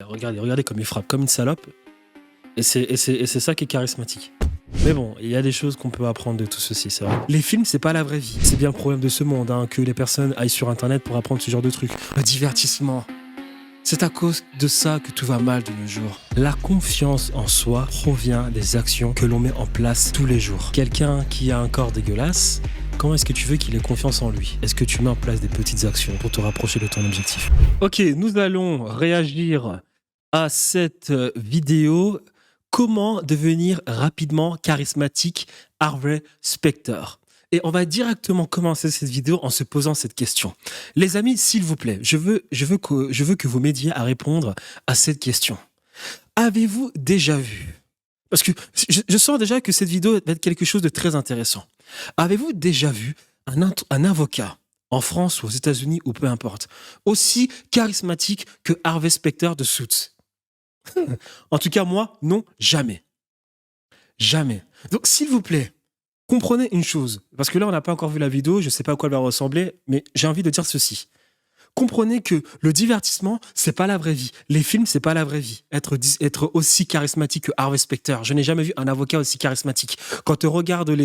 Regardez comme il frappe, comme une salope. Et c'est ça qui est charismatique. Mais bon, il y a des choses qu'on peut apprendre de tout ceci, c'est vrai. Les films, c'est pas la vraie vie. C'est bien le problème de ce monde, hein, que les personnes aillent sur Internet pour apprendre ce genre de trucs. Le divertissement. C'est à cause de ça que tout va mal de nos jours. La confiance en soi provient des actions que l'on met en place tous les jours. Quelqu'un qui a un corps dégueulasse, comment est-ce que tu veux qu'il ait confiance en lui? Est-ce que tu mets en place des petites actions pour te rapprocher de ton objectif? Ok, nous allons réagir à cette vidéo. Comment devenir rapidement charismatique, Harvey Specter? Et on va directement commencer cette vidéo en se posant cette question. Les amis, s'il vous plaît, je veux que vous m'aidiez à répondre à cette question. Avez-vous déjà vu? Parce que je sens déjà que cette vidéo va être quelque chose de très intéressant. Avez-vous déjà vu un avocat en France ou aux États-Unis ou peu importe, aussi charismatique que Harvey Specter de Suits? En tout cas, moi, non, jamais. Jamais. Donc, s'il vous plaît, comprenez une chose. Parce que là, on n'a pas encore vu la vidéo, je ne sais pas à quoi elle va ressembler, mais j'ai envie de dire ceci. Comprenez que le divertissement, c'est pas la vraie vie. Les films, c'est pas la vraie vie. Être aussi charismatique que Harvey Specter. Je n'ai jamais vu un avocat aussi charismatique. Quand on regarde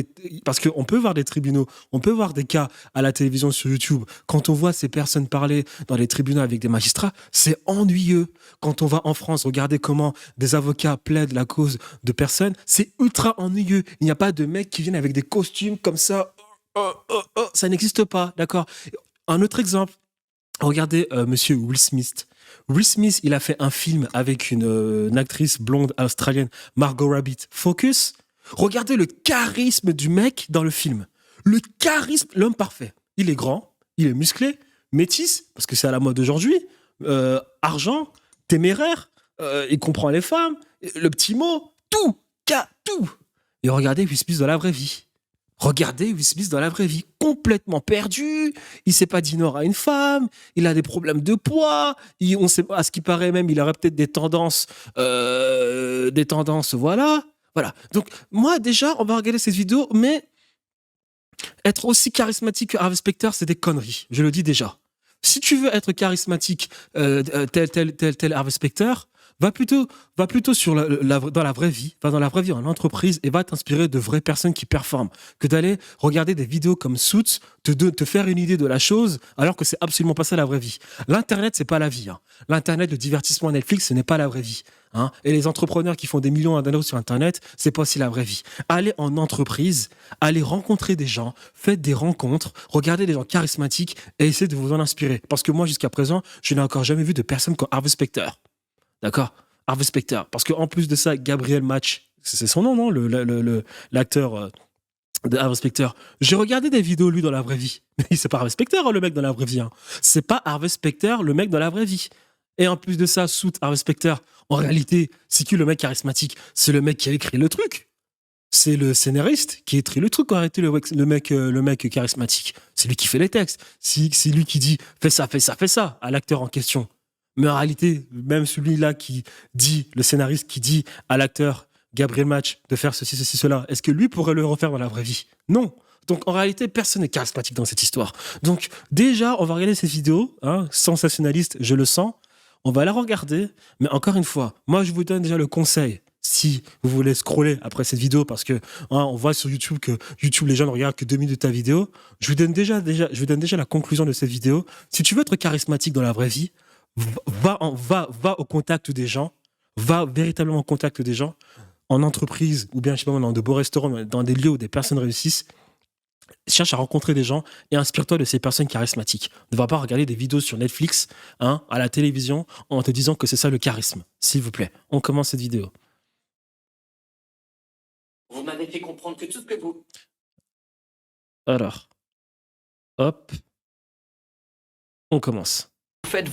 parce qu'on peut voir des tribunaux, on peut voir des cas à la télévision sur YouTube. Quand on voit ces personnes parler dans les tribunaux avec des magistrats, c'est ennuyeux. Quand on va en France, regarder comment des avocats plaident la cause de personnes, c'est ultra ennuyeux. Il n'y a pas de mecs qui viennent avec des costumes comme ça. Ça n'existe pas, d'accord? Un autre exemple. Regardez monsieur Will Smith. Will Smith, il a fait un film avec une actrice blonde australienne, Margot Rabbit. Focus. Regardez le charisme du mec dans le film. Le charisme, l'homme parfait. Il est grand, il est musclé, métis, parce que c'est à la mode aujourd'hui, argent, téméraire, il comprend les femmes, le petit mot, tout. Et regardez Will Smith dans la vraie vie. Regardez Will Smith dans la vraie vie, complètement perdu, il sait pas dire non à une femme, il a des problèmes de poids, on sait, à ce qui paraît même, il aurait peut-être des tendances, voilà. Donc, moi, déjà, on va regarder cette vidéo, mais être aussi charismatique que Harvey Specter, c'est des conneries, je le dis déjà. Si tu veux être charismatique tel Harvey Specter, va plutôt dans la vraie vie, va dans la vraie vie en entreprise et va t'inspirer de vraies personnes qui performent, que d'aller regarder des vidéos comme Suits, te faire une idée de la chose, alors que c'est absolument pas ça la vraie vie. L'internet, c'est pas la vie. Hein. L'internet, le divertissement Netflix, ce n'est pas la vraie vie. Hein. Et les entrepreneurs qui font des millions d'euros sur Internet, c'est pas aussi la vraie vie. Allez en entreprise, allez rencontrer des gens, faites des rencontres, regardez des gens charismatiques et essayez de vous en inspirer. Parce que moi, jusqu'à présent, je n'ai encore jamais vu de personne comme Harvey Specter. D'accord? Harvey Specter. Parce qu'en plus de ça, Gabriel Match, c'est son nom, non? L'acteur de Harvey Specter. J'ai regardé des vidéos, lui, dans la vraie vie. Mais c'est pas Harvey Specter, hein, le mec dans la vraie vie. Hein. C'est pas Harvey Specter, le mec dans la vraie vie. Et en plus de ça, Suits, Harvey Specter, en réalité, c'est qui le mec charismatique? C'est le mec qui a écrit le truc. C'est le scénariste qui a écrit le truc, en réalité, le mec charismatique. C'est lui qui fait les textes. C'est lui qui dit fais ça à l'acteur en question. Mais en réalité, même celui-là qui dit, le scénariste qui dit à l'acteur Gabriel Match de faire ceci, cela, est-ce que lui pourrait le refaire dans la vraie vie? Non. Donc en réalité, personne n'est charismatique dans cette histoire. Donc déjà, on va regarder cette vidéo, hein, sensationnaliste, je le sens. On va la regarder, mais encore une fois, moi je vous donne déjà le conseil. Si vous voulez scroller après cette vidéo, parce que hein, on voit sur YouTube que YouTube, les gens ne regardent que 2 minutes de ta vidéo, je vous donne déjà la conclusion de cette vidéo. Si tu veux être charismatique dans la vraie vie, va au contact des gens, va véritablement au contact des gens, en entreprise, ou bien, je sais pas, dans de beaux restaurants, dans des lieux où des personnes réussissent, cherche à rencontrer des gens et inspire-toi de ces personnes charismatiques. Ne va pas regarder des vidéos sur Netflix, hein, à la télévision, en te disant que c'est ça le charisme. S'il vous plaît, on commence cette vidéo. Vous m'avez fait comprendre que tout ce que vous... Alors, hop, on commence.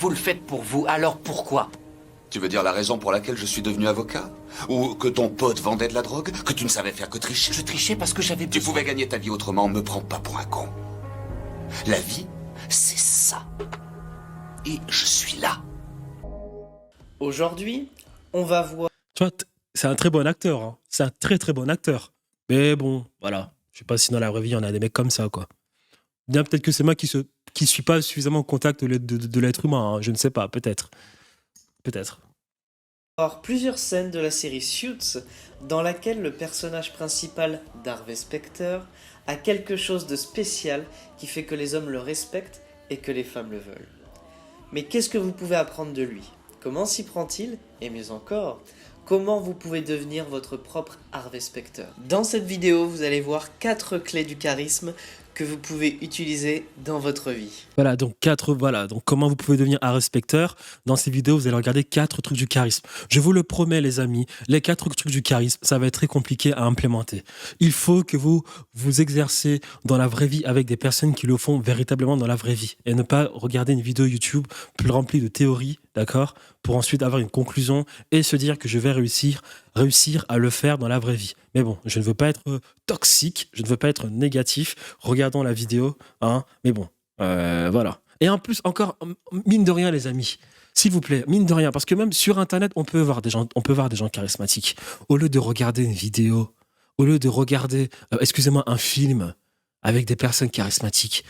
Vous le faites pour vous, alors pourquoi? Tu veux dire la raison pour laquelle je suis devenu avocat? Ou que ton pote vendait de la drogue? Que tu ne savais faire que tricher? Je trichais parce que j'avais... Tu pouvais gagner ta vie autrement, me prends pas pour un con. La vie, c'est ça. Et je suis là. Aujourd'hui, on va voir... Tu vois, c'est un très bon acteur. Hein. C'est un très très bon acteur. Mais bon, voilà. Je sais pas si dans la vraie vie, on a des mecs comme ça, quoi. Bien, peut-être que c'est moi qui suis pas suffisamment en contact de l'être humain. Hein. Je ne sais pas, peut-être. Peut-être. avoir plusieurs scènes de la série Suits dans laquelle le personnage principal d'Harvey Specter a quelque chose de spécial qui fait que les hommes le respectent et que les femmes le veulent. Mais qu'est-ce que vous pouvez apprendre de lui? Comment s'y prend-il? Et mieux encore, comment vous pouvez devenir votre propre Harvey Specter? Dans cette vidéo, vous allez voir 4 clés du charisme que vous pouvez utiliser dans votre vie. Voilà, donc donc comment vous pouvez devenir un respecteur. Dans ces vidéos, vous allez regarder 4 trucs du charisme. Je vous le promets, les amis, les 4 trucs du charisme, ça va être très compliqué à implémenter. Il faut que vous vous exercez dans la vraie vie avec des personnes qui le font véritablement dans la vraie vie et ne pas regarder une vidéo YouTube plus remplie de théories, d'accord, pour ensuite avoir une conclusion et se dire que je vais réussir à le faire dans la vraie vie. Mais bon, je ne veux pas être toxique, je ne veux pas être négatif. Regardons la vidéo, hein. Mais bon, voilà. Et en plus, encore, mine de rien, les amis, s'il vous plaît, mine de rien, parce que même sur Internet, on peut voir des gens charismatiques. Au lieu de regarder une vidéo, au lieu de regarder, excusez-moi, un film avec des personnes charismatiques,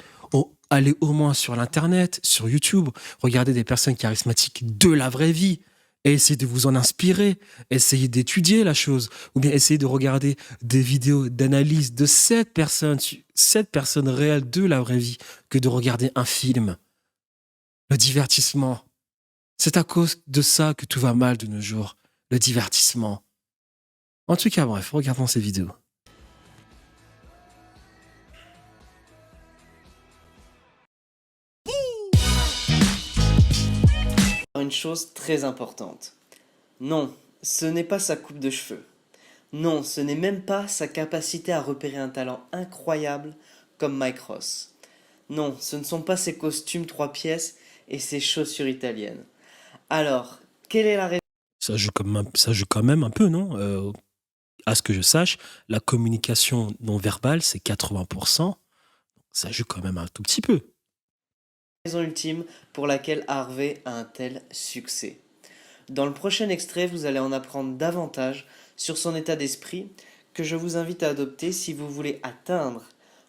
allez au moins sur l'Internet, sur YouTube, regardez des personnes charismatiques de la vraie vie. Et essayez de vous en inspirer, essayez d'étudier la chose, ou bien essayez de regarder des vidéos d'analyse de cette personne réelle de la vraie vie, que de regarder un film. Le divertissement. C'est à cause de ça que tout va mal de nos jours. Le divertissement. En tout cas, bref, regardons ces vidéos. Une chose très importante. Non, ce n'est pas sa coupe de cheveux. Non, ce n'est même pas sa capacité à repérer un talent incroyable comme Mike Ross. Non, ce ne sont pas ses costumes 3 pièces et ses chaussures italiennes. Alors, quelle est la raison? Ça joue quand même un peu, non? À ce que je sache, la communication non verbale, c'est 80%. Ça joue quand même un tout petit peu. Raison ultime pour laquelle Harvey a un tel succès. Dans le prochain extrait, vous allez en apprendre davantage sur son état d'esprit que je vous invite à adopter si vous voulez atteindre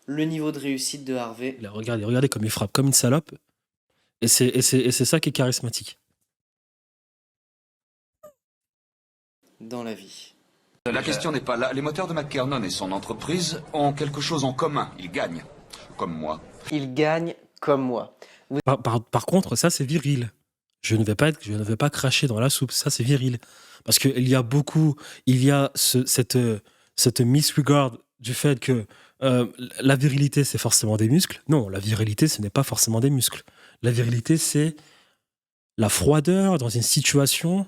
le niveau de réussite de Harvey. Là, regardez comme il frappe comme une salope. Et c'est ça qui est charismatique. Dans la vie. La question n'est pas là. Les moteurs de McKernon et son entreprise ont quelque chose en commun. Ils gagnent. Comme moi. Il gagne comme moi. Par contre, ça, c'est viril. Je ne vais pas cracher dans la soupe. Ça, c'est viril. Parce qu'il y a cette misregard du fait que la virilité, c'est forcément des muscles. Non, la virilité, ce n'est pas forcément des muscles. La virilité, c'est la froideur dans une situation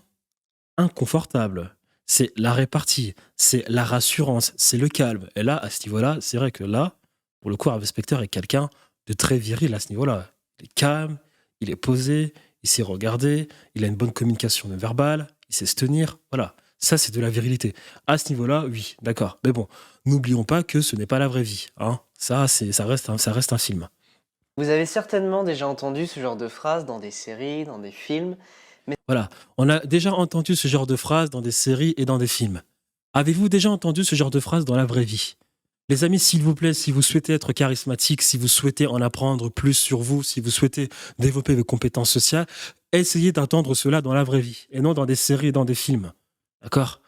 inconfortable. C'est la répartie, c'est la rassurance, c'est le calme. Et là, à ce niveau-là, c'est vrai que là, pour le coup, Harvey Specter est quelqu'un de très viril à ce niveau-là. Il est calme, il est posé, il sait regarder, il a une bonne communication non verbale, il sait se tenir. Voilà, ça c'est de la virilité. À ce niveau-là, oui, d'accord. Mais bon, n'oublions pas que ce n'est pas la vraie vie. Hein. Ça reste un film. Vous avez certainement déjà entendu ce genre de phrase dans des séries, dans des films. Voilà, on a déjà entendu ce genre de phrase dans des séries et dans des films. Avez-vous déjà entendu ce genre de phrase dans la vraie vie? Les amis, s'il vous plaît, si vous souhaitez être charismatique, si vous souhaitez en apprendre plus sur vous, si vous souhaitez développer vos compétences sociales, essayez d'entendre cela dans la vraie vie et non dans des séries et dans des films. D'accord?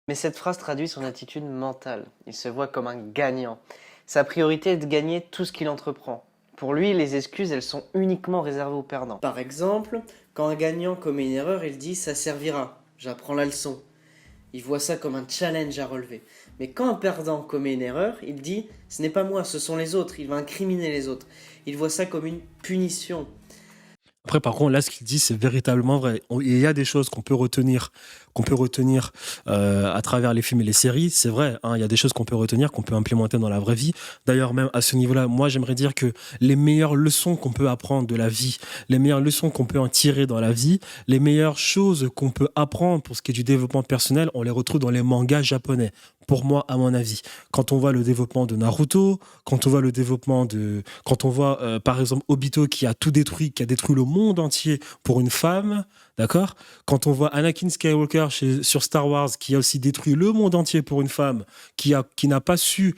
Mais cette phrase traduit son attitude mentale. Il se voit comme un gagnant. Sa priorité est de gagner tout ce qu'il entreprend. Pour lui, les excuses, elles sont uniquement réservées aux perdants. Par exemple, quand un gagnant commet une erreur, il dit « ça servira, j'apprends la leçon ». Il voit ça comme un challenge à relever. Mais quand un perdant commet une erreur, il dit « ce n'est pas moi, ce sont les autres », il va incriminer les autres. Il voit ça comme une punition. Après, par contre, là, ce qu'il dit, c'est véritablement vrai. Il y a des choses qu'on peut retenir à travers les films et les séries. C'est vrai, hein, il y a des choses qu'on peut retenir, qu'on peut implémenter dans la vraie vie. D'ailleurs, même à ce niveau-là, moi, j'aimerais dire que les meilleures leçons qu'on peut apprendre de la vie, les meilleures leçons qu'on peut en tirer dans la vie, les meilleures choses qu'on peut apprendre pour ce qui est du développement personnel, on les retrouve dans les mangas japonais. Pour moi, à mon avis, quand on voit le développement de Naruto, quand on voit par exemple Obito qui a tout détruit, qui a détruit le monde entier pour une femme, d'accord? Quand on voit Anakin Skywalker sur Star Wars qui a aussi détruit le monde entier pour une femme, qui n'a pas su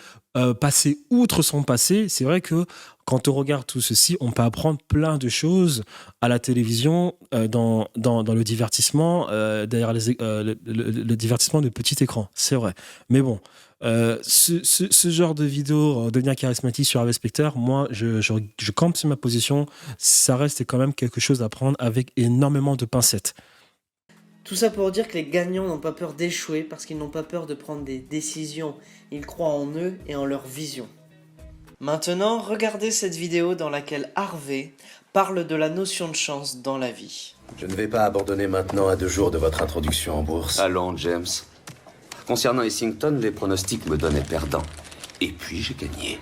passer outre son passé. C'est vrai que quand on regarde tout ceci, on peut apprendre plein de choses à la télévision, dans le divertissement, derrière le divertissement de petit écran. C'est vrai. Mais bon, ce genre de vidéo, devenir charismatique sur Harvey Specter, moi, je campe sur ma position. Ça reste quand même quelque chose à prendre avec énormément de pincettes. Tout ça pour dire que les gagnants n'ont pas peur d'échouer parce qu'ils n'ont pas peur de prendre des décisions. Ils croient en eux et en leur vision. Maintenant, regardez cette vidéo dans laquelle Harvey parle de la notion de chance dans la vie. Je ne vais pas abandonner maintenant à 2 jours de votre introduction en bourse. Allons, James. Concernant Essington, les pronostics me donnaient perdant. Et puis j'ai gagné.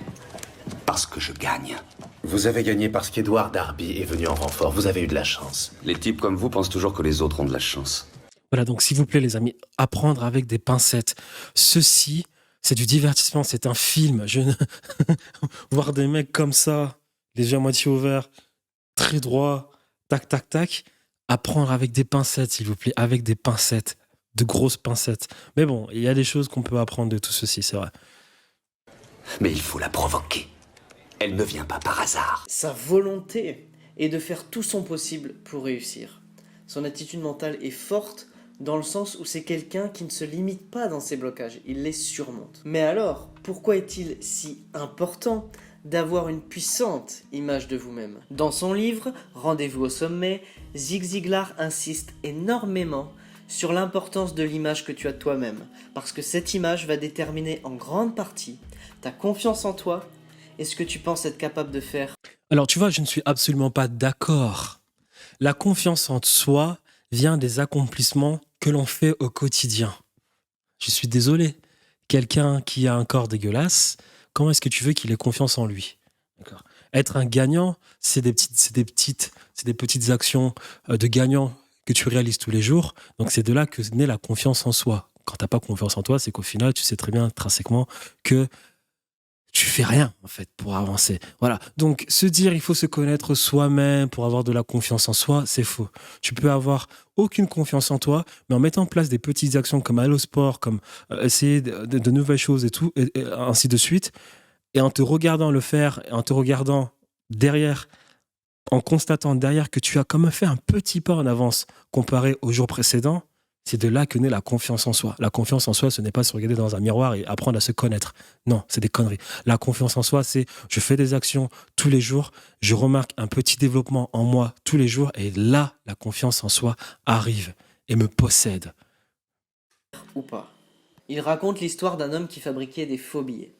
Parce que je gagne. Vous avez gagné parce qu'Edward Darby est venu en renfort. Vous avez eu de la chance. Les types comme vous pensent toujours que les autres ont de la chance. Voilà, donc s'il vous plaît, les amis, apprendre avec des pincettes. Ceci, c'est du divertissement, c'est un film. Voir des mecs comme ça, les yeux à moitié ouverts, très droits, tac, tac, tac. Apprendre avec des pincettes, s'il vous plaît, avec des pincettes, de grosses pincettes. Mais bon, il y a des choses qu'on peut apprendre de tout ceci, c'est vrai. Mais il faut la provoquer. Elle ne vient pas par hasard. Sa volonté est de faire tout son possible pour réussir. Son attitude mentale est forte dans le sens où c'est quelqu'un qui ne se limite pas dans ses blocages, il les surmonte. Mais alors, pourquoi est-il si important d'avoir une puissante image de vous-même? Dans son livre « Rendez-vous au sommet », Zig Ziglar insiste énormément sur l'importance de l'image que tu as de toi-même, parce que cette image va déterminer en grande partie ta confiance en toi et ce que tu penses être capable de faire. Alors, tu vois, je ne suis absolument pas d'accord. La confiance en soi vient des accomplissements que l'on fait au quotidien. Je suis désolé. Quelqu'un qui a un corps dégueulasse, comment est-ce que tu veux qu'il ait confiance en lui? D'accord. Être un gagnant, c'est des petites actions de gagnant que tu réalises tous les jours. Donc, c'est de là que naît la confiance en soi. Quand tu n'as pas confiance en toi, c'est qu'au final, tu sais très bien intrinsèquement que tu fais rien, en fait, pour avancer. Voilà. Donc, se dire il faut se connaître soi-même pour avoir de la confiance en soi, c'est faux. Tu peux avoir aucune confiance en toi, mais en mettant en place des petites actions comme aller au sport, comme essayer de nouvelles choses et tout, et ainsi de suite, et en te regardant le faire, et en te regardant derrière, en constatant derrière que tu as quand même fait un petit pas en avance comparé au jour précédent, c'est de là que naît la confiance en soi. La confiance en soi, ce n'est pas se regarder dans un miroir et apprendre à se connaître. Non, c'est des conneries. La confiance en soi, c'est je fais des actions tous les jours, je remarque un petit développement en moi tous les jours et là, la confiance en soi arrive et me possède. Ou pas. Il raconte l'histoire d'un homme qui fabriquait des faux billets.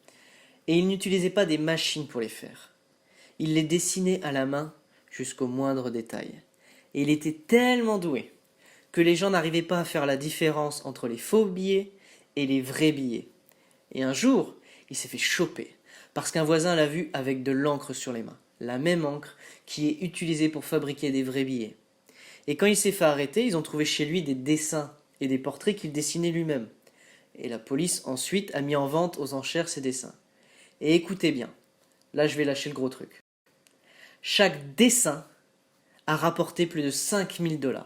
Et il n'utilisait pas des machines pour les faire. Il les dessinait à la main jusqu'au moindre détail. Et il était tellement doué que les gens n'arrivaient pas à faire la différence entre les faux billets et les vrais billets. Et un jour, il s'est fait choper, parce qu'un voisin l'a vu avec de l'encre sur les mains, la même encre qui est utilisée pour fabriquer des vrais billets. Et quand il s'est fait arrêter, ils ont trouvé chez lui des dessins et des portraits qu'il dessinait lui-même. Et la police ensuite a mis en vente aux enchères ces dessins. Et écoutez bien, là je vais lâcher le gros truc. Chaque dessin a rapporté plus de 5000 $.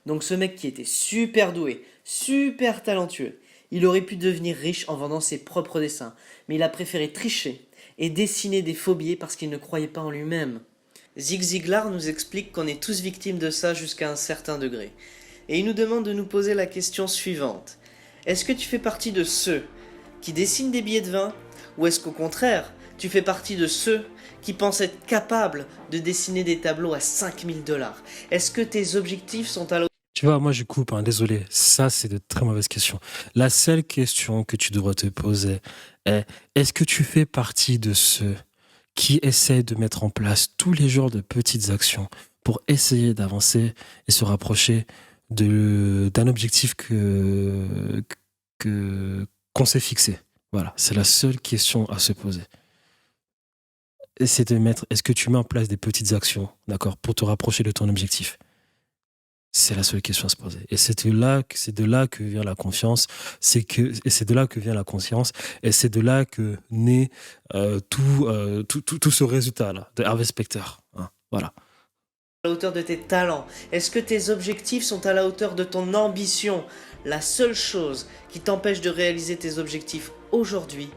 Donc ce mec qui était super doué, super talentueux, il aurait pu devenir riche en vendant ses propres dessins. Mais il a préféré tricher et dessiner des faux billets parce qu'il ne croyait pas en lui-même. Zig Ziglar nous explique qu'on est tous victimes de ça jusqu'à un certain degré. Et il nous demande de nous poser la question suivante. Est-ce que tu fais partie de ceux qui dessinent des billets de vin? Ou est-ce qu'au contraire, tu fais partie de ceux qui pensent être capables de dessiner des tableaux à 5000 $? Est-ce que tes objectifs sont à la... Tu vois, moi je coupe, hein, désolé. Ça, c'est de très mauvaises questions. La seule question que tu devrais te poser est est-ce que tu fais partie de ceux qui essaient de mettre en place tous les jours de petites actions pour essayer d'avancer et se rapprocher d'un objectif qu'on s'est fixé? Voilà, c'est la seule question à se poser. C'est de mettre, est-ce que tu mets en place des petites actions, d'accord, pour te rapprocher de ton objectif? C'est la seule question à se poser. Et c'est de là que vient la confiance, et c'est de là que vient la conscience, et c'est de là que naît tout ce résultat-là de Harvey Specter. Hein, voilà. À la hauteur de tes talents? Est-ce que tes objectifs sont à la hauteur de ton ambition? La seule chose qui t'empêche de réaliser tes objectifs aujourd'hui,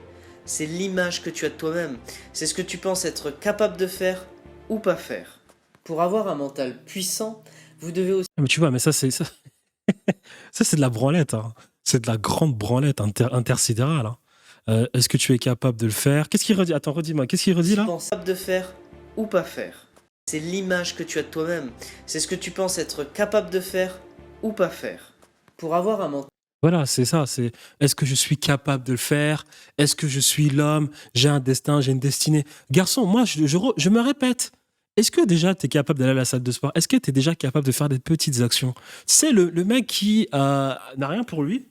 c'est l'image que tu as de toi-même. C'est ce que tu penses être capable de faire ou pas faire. Pour avoir un mental puissant, vous devez aussi Mais tu vois, mais ça, c'est ça, ça, c'est de la branlette. Hein. C'est de la grande branlette intersidérale. Hein. Est-ce que tu es capable de le faire? Qu'est-ce qu'il redit? Attends, redis-moi. Qu'est-ce qu'il redit là? penser capable de faire ou pas faire. C'est l'image que tu as de toi-même. C'est ce que tu penses être capable de faire ou pas faire. Pour avoir un mental Voilà, c'est ça. C'est est-ce que je suis capable de le faire? Est-ce que je suis l'homme? J'ai un destin, j'ai une destinée. Garçon, moi, je me répète. Est-ce que déjà tu es capable d'aller à la salle de sport? Est-ce que tu es déjà capable de faire des petites actions? C'est le mec qui n'a rien pour lui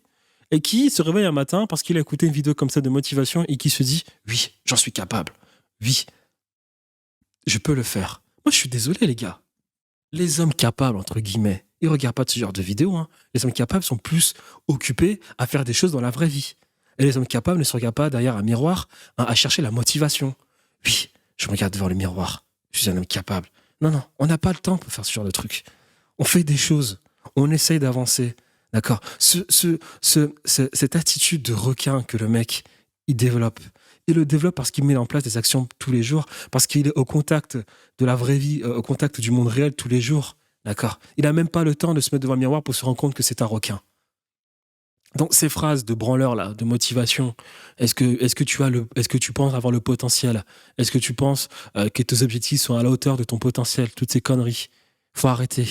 et qui se réveille un matin parce qu'il a écouté une vidéo comme ça de motivation et qui se dit oui, j'en suis capable. Oui, je peux le faire. Moi, je suis désolé, les gars. Les hommes capables, entre guillemets, ils regardent pas de ce genre de vidéos. Hein. Les hommes capables sont plus occupés à faire des choses dans la vraie vie. Et les hommes capables ne se regardent pas derrière un miroir hein, à chercher la motivation. Oui, je me regarde devant le miroir. Je suis un homme capable. Non, non, on n'a pas le temps pour faire ce genre de truc. On fait des choses. On essaye d'avancer. D'accord? Cette attitude de requin que le mec, il développe. Il le développe parce qu'il met en place des actions tous les jours, parce qu'il est au contact de la vraie vie, au contact du monde réel tous les jours. D'accord? Il n'a même pas le temps de se mettre devant le miroir pour se rendre compte que c'est un requin. Donc ces phrases de branleur là, de motivation, est-ce que tu penses avoir le potentiel? Est-ce que tu penses que tes objectifs sont à la hauteur de ton potentiel? Toutes ces conneries. Faut arrêter.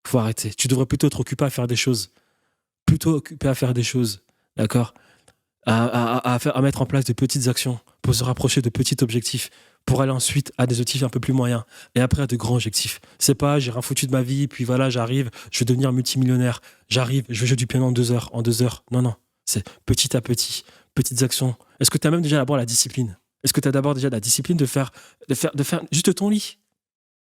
Faut arrêter. Tu devrais plutôt te occuper à faire des choses. Plutôt occupé à faire des choses. D'accord? À mettre en place de petites actions pour se rapprocher de petits objectifs, pour aller ensuite à des objectifs un peu plus moyens et après à de grands objectifs. C'est pas j'ai rien foutu de ma vie, puis voilà, j'arrive, je vais devenir multimillionnaire, j'arrive, je vais jouer du piano en 2 heures, en 2 heures. Non, non, c'est petit à petit, petites actions. Est-ce que tu as même déjà d'abord la discipline? Est-ce que tu as d'abord déjà la discipline de faire juste ton lit?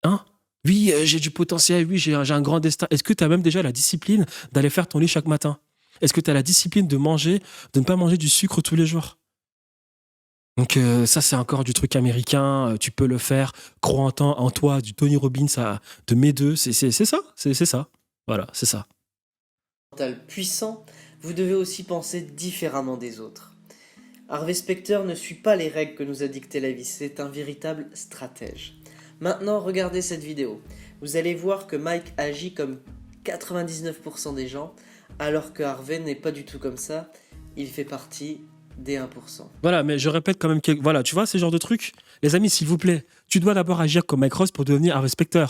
Hein? Oui, j'ai du potentiel, oui, j'ai un grand destin. Est-ce que tu as même déjà la discipline d'aller faire ton lit chaque matin? Est-ce que tu as la discipline de ne pas manger du sucre tous les jours? Donc ça, c'est encore du truc américain. Tu peux le faire. Crois en toi, du Tony Robbins, de mes deux. C'est ça. C'est ça. Voilà, c'est ça. mental puissant, vous devez aussi penser différemment des autres. Harvey Specter ne suit pas les règles que nous a dictées la vie, c'est un véritable stratège. Maintenant, regardez cette vidéo. Vous allez voir que Mike agit comme 99% des gens, alors que Harvey n'est pas du tout comme ça. Il fait partie des 1%. Voilà, mais je répète quand même voilà, tu vois, ces genres de trucs. Les amis, s'il vous plaît, tu dois d'abord agir comme Mike Ross pour devenir Harvey Specter.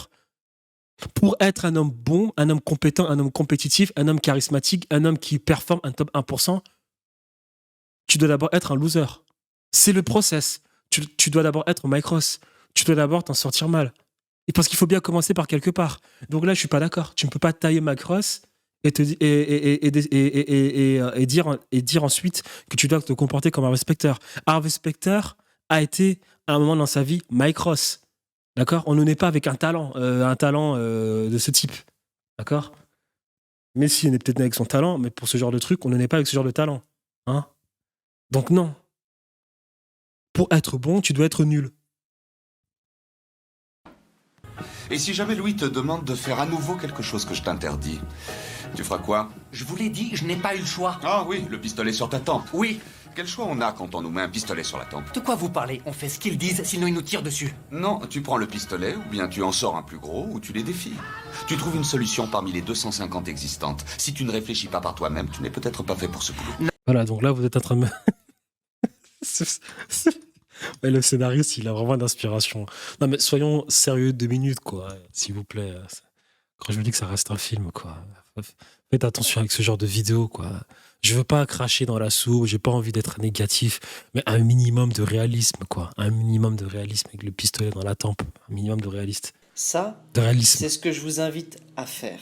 Pour être un homme bon, un homme compétent, un homme compétitif, un homme charismatique, un homme qui performe un top 1%, tu dois d'abord être un loser. C'est le process. Tu dois d'abord être Mike Ross. Tu dois d'abord t'en sortir mal. Et parce qu'il faut bien commencer par quelque part. Donc là, je suis pas d'accord. Tu ne peux pas tailler Mike Ross et dire ensuite que tu dois te comporter comme Harvey Specter. Harvey Specter a été, à un moment dans sa vie, Mike Ross. D'accord? On ne naît pas avec un talent de ce type. D'accord? Messi est peut-être né avec son talent, mais pour ce genre de truc, on ne naît pas avec ce genre de talent. Hein? Donc non. Pour être bon, tu dois être nul. Et si jamais Louis te demande de faire à nouveau quelque chose que je t'interdis, tu feras quoi? Je vous l'ai dit, je n'ai pas eu le choix. Ah oui, le pistolet sur ta tempe. Oui. Quel choix on a quand on nous met un pistolet sur la tempe? De quoi vous parlez? On fait ce qu'ils disent, sinon ils nous tirent dessus. Non, tu prends le pistolet, ou bien tu en sors un plus gros, ou tu les défies. Tu trouves une solution parmi les 250 existantes. Si tu ne réfléchis pas par toi-même, tu n'es peut-être pas fait pour ce boulot. Voilà, donc là, vous êtes en train de me... Ouais, le scénariste, il a vraiment d'inspiration. Non, mais soyons sérieux 2 minutes, quoi, s'il vous plaît. Quand je me dis que ça reste un film, quoi. Faites attention avec ce genre de vidéo, quoi. Je veux pas cracher dans la soupe, j'ai pas envie d'être négatif, mais un minimum de réalisme, quoi. Un minimum de réalisme avec le pistolet dans la tempe. Un minimum de réalisme. Ça, De réalisme. c'est ce que je vous invite à faire.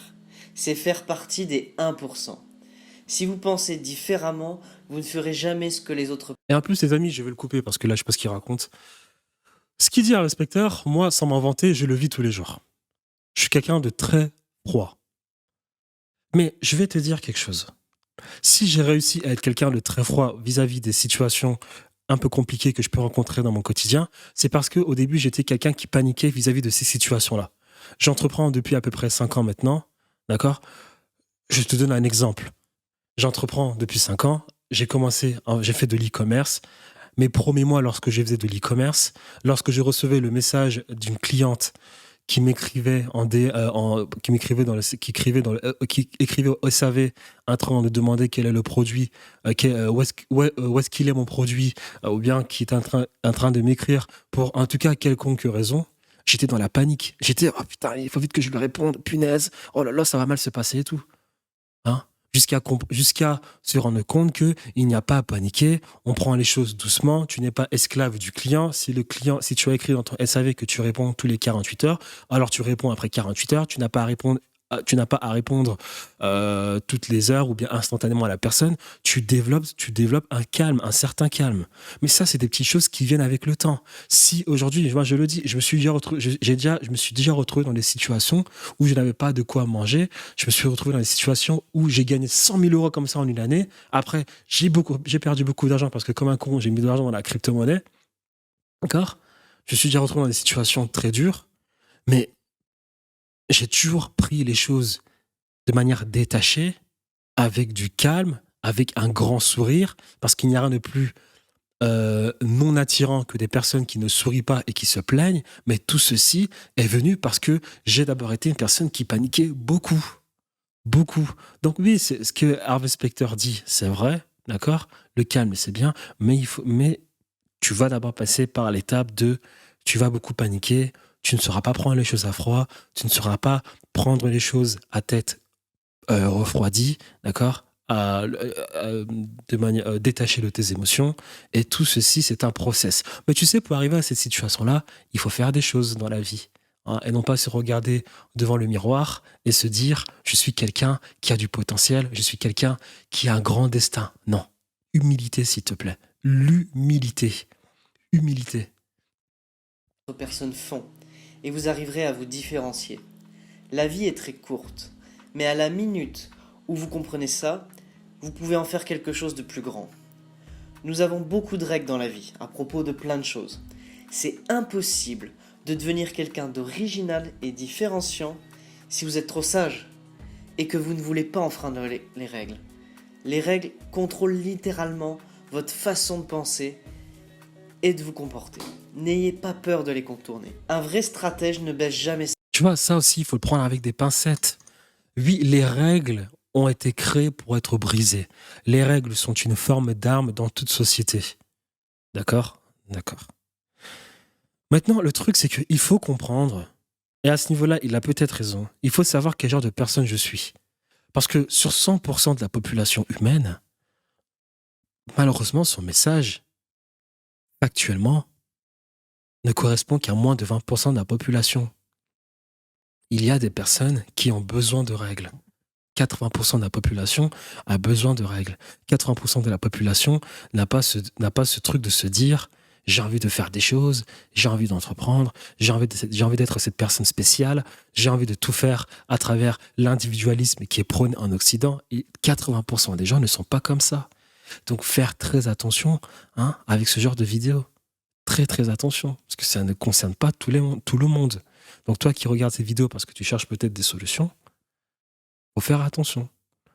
C'est faire partie des 1%. Si vous pensez différemment, vous ne ferez jamais ce que les autres. Et en plus, les amis, je vais le couper parce que là, je sais pas ce qu'il raconte. Ce qu'il dit à l'inspecteur, moi, sans m'en vanter, je le vis tous les jours. Je suis quelqu'un de très froid. Mais je vais te dire quelque chose. Si j'ai réussi à être quelqu'un de très froid vis-à-vis des situations un peu compliquées que je peux rencontrer dans mon quotidien, c'est parce qu'au début, j'étais quelqu'un qui paniquait vis-à-vis de ces situations-là. J'entreprends depuis à peu près 5 ans maintenant, d'accord? Je te donne un exemple. J'entreprends depuis 5 ans, j'ai fait de l'e-commerce, Mais promets-moi, lorsque je faisais de l'e-commerce, lorsque je recevais le message d'une cliente qui m'écrivait qui écrivait au SAV en train de demander quel est le produit, où est-ce qu'il est mon produit, ou bien qui est en train de m'écrire pour en tout cas quelconque raison, j'étais dans la panique. J'étais, oh putain, il faut vite que je lui réponde, punaise, oh là là, ça va mal se passer et tout. Hein? Jusqu'à se rendre compte qu'il n'y a pas à paniquer, on prend les choses doucement, tu n'es pas esclave du client. Si tu as écrit dans ton SAV que tu réponds tous les 48 heures, alors tu réponds après 48 heures, tu n'as pas à répondre toutes les heures ou bien instantanément à la personne. Tu développes un calme, un certain calme. Mais ça, c'est des petites choses qui viennent avec le temps. Si aujourd'hui, moi je le dis, je me suis déjà retrouvé dans des situations où je n'avais pas de quoi manger. Je me suis retrouvé dans des situations où j'ai gagné 100 000 euros comme ça en une année. Après, j'ai perdu beaucoup d'argent parce que comme un con, j'ai mis de l'argent dans la crypto-monnaie. D'accord? Je me suis déjà retrouvé dans des situations très dures. Mais j'ai toujours pris les choses de manière détachée, avec du calme, avec un grand sourire, parce qu'il n'y a rien de plus non attirant que des personnes qui ne sourient pas et qui se plaignent. Mais tout ceci est venu parce que j'ai d'abord été une personne qui paniquait beaucoup. Beaucoup. Donc oui, c'est ce que Harvey Specter dit, c'est vrai, d'accord? Le calme, c'est bien, mais tu vas d'abord passer par l'étape de tu vas beaucoup paniquer, tu ne sauras pas prendre les choses à froid, tu ne sauras pas prendre les choses à tête refroidie, d'accord? De manière détachée de tes émotions. Et tout ceci, c'est un process. Mais tu sais, pour arriver à cette situation-là, il faut faire des choses dans la vie. Hein, et non pas se regarder devant le miroir et se dire « je suis quelqu'un qui a du potentiel, je suis quelqu'un qui a un grand destin ». Non. Humilité, s'il te plaît. L'humilité. Humilité. Personnes font, et vous arriverez à vous différencier. La vie est très courte, mais à la minute où vous comprenez ça, vous pouvez en faire quelque chose de plus grand. Nous avons beaucoup de règles dans la vie, à propos de plein de choses. C'est impossible de devenir quelqu'un d'original et différenciant si vous êtes trop sage et que vous ne voulez pas enfreindre les règles. Les règles contrôlent littéralement votre façon de penser et de vous comporter. N'ayez pas peur de les contourner. Un vrai stratège ne baisse jamais. Tu vois, ça aussi, il faut le prendre avec des pincettes. Oui, les règles ont été créées pour être brisées. Les règles sont une forme d'arme dans toute société. D'accord? D'accord. Maintenant, le truc, c'est qu'il faut comprendre, et à ce niveau-là, il a peut-être raison, il faut savoir quel genre de personne je suis. Parce que sur 100% de la population humaine, malheureusement, son message, actuellement, ne correspond qu'à moins de 20% de la population. Il y a des personnes qui ont besoin de règles. 80% de la population a besoin de règles. 80% de la population n'a pas ce truc de se dire « j'ai envie de faire des choses, j'ai envie d'entreprendre, j'ai envie d'être cette personne spéciale, j'ai envie de tout faire à travers l'individualisme qui est prôné en Occident ». Et 80% des gens ne sont pas comme ça. Donc faire très attention avec ce genre de vidéos. Très très attention, parce que ça ne concerne pas tout le monde. Donc toi qui regardes ces vidéos parce que tu cherches peut-être des solutions, faut faire attention.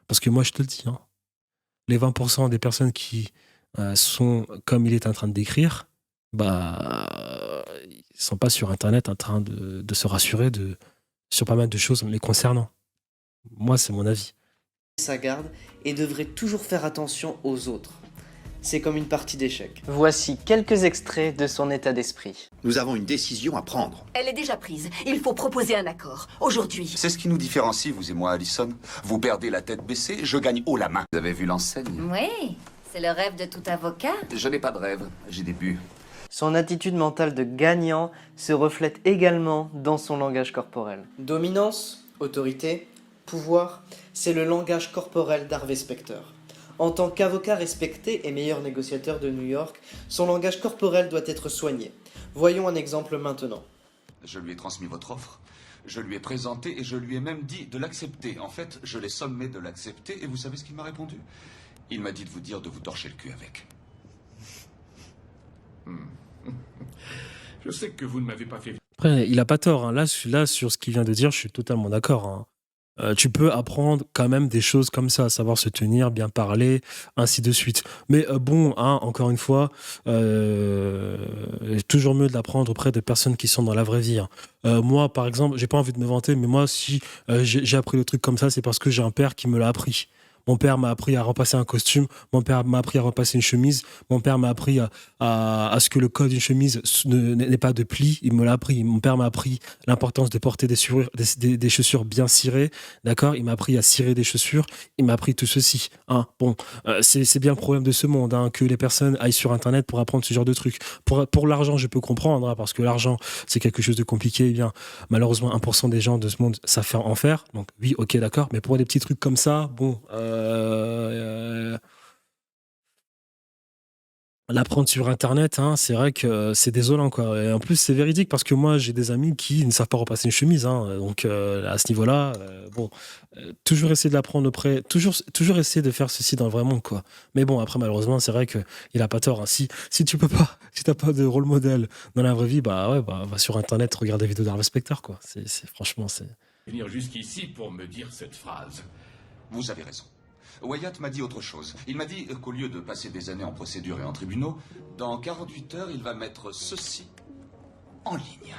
Parce que moi je te le dis, les 20% des personnes qui sont comme il est en train de décrire, ils sont pas sur Internet en train de se rassurer sur pas mal de choses les concernant. Moi, c'est mon avis. Sa garde et devrait toujours faire attention aux autres. C'est comme une partie d'échecs. Voici quelques extraits de son état d'esprit. Nous avons une décision à prendre. Elle est déjà prise. Il faut proposer un accord. Aujourd'hui. C'est ce qui nous différencie, vous et moi, Allison. Vous perdez la tête baissée, je gagne haut la main. Vous avez vu l'enseigne? Oui, c'est le rêve de tout avocat. Je n'ai pas de rêve, j'ai des buts. Son attitude mentale de gagnant se reflète également dans son langage corporel. Dominance, autorité, pouvoir, c'est le langage corporel d'Harvey Specter. En tant qu'avocat respecté et meilleur négociateur de New York, son langage corporel doit être soigné. Voyons un exemple maintenant. Je lui ai transmis votre offre, je lui ai présenté et je lui ai même dit de l'accepter. En fait, je l'ai sommé de l'accepter et vous savez ce qu'il m'a répondu? Il m'a dit de vous dire de vous torcher le cul avec. Je sais que vous ne m'avez pas fait... Après, il a pas tort. Là, sur ce qu'il vient de dire, je suis totalement d'accord. Tu peux apprendre quand même des choses comme ça, savoir se tenir, bien parler, ainsi de suite. Mais bon, hein, encore une fois, toujours mieux de l'apprendre auprès de personnes qui sont dans la vraie vie, hein. Moi, par exemple, j'ai pas envie de me vanter, mais moi, si j'ai appris le truc comme ça, c'est parce que j'ai un père qui me l'a appris. Mon père m'a appris à repasser un costume, mon père m'a appris à repasser une chemise, mon père m'a appris à ce que le col d'une chemise n'est pas de pli, il me l'a appris. Mon père m'a appris l'importance de porter des chaussures bien cirées, d'accord? Il m'a appris à cirer des chaussures, il m'a appris tout ceci, hein. Bon, c'est bien le problème de ce monde, hein, que les personnes aillent sur Internet pour apprendre ce genre de trucs. Pour l'argent, je peux comprendre, hein, parce que l'argent, c'est quelque chose de compliqué. Eh bien, malheureusement, 1% des gens de ce monde savent en faire. Donc oui, ok, d'accord. Mais pour des petits trucs comme ça, bon, l'apprendre sur Internet, hein, c'est vrai que c'est désolant, quoi. Et en plus, c'est véridique parce que moi, j'ai des amis qui ne savent pas repasser une chemise, hein. Donc, à ce niveau-là, bon, toujours essayer de l'apprendre auprès, toujours essayer de faire ceci dans le vrai monde, quoi. Mais bon, après, malheureusement, c'est vrai qu'il a pas tort, hein. Si tu peux pas, si t'as pas de rôle modèle dans la vraie vie, bah ouais, bah, va sur Internet, regarde des vidéos d'Harvey Specter, quoi. Franchement, c'est. Venir jusqu'ici pour me dire cette phrase. Vous avez raison. Wyatt m'a dit autre chose. Il m'a dit qu'au lieu de passer des années en procédure et en tribunaux, dans 48 heures, il va mettre ceci en ligne.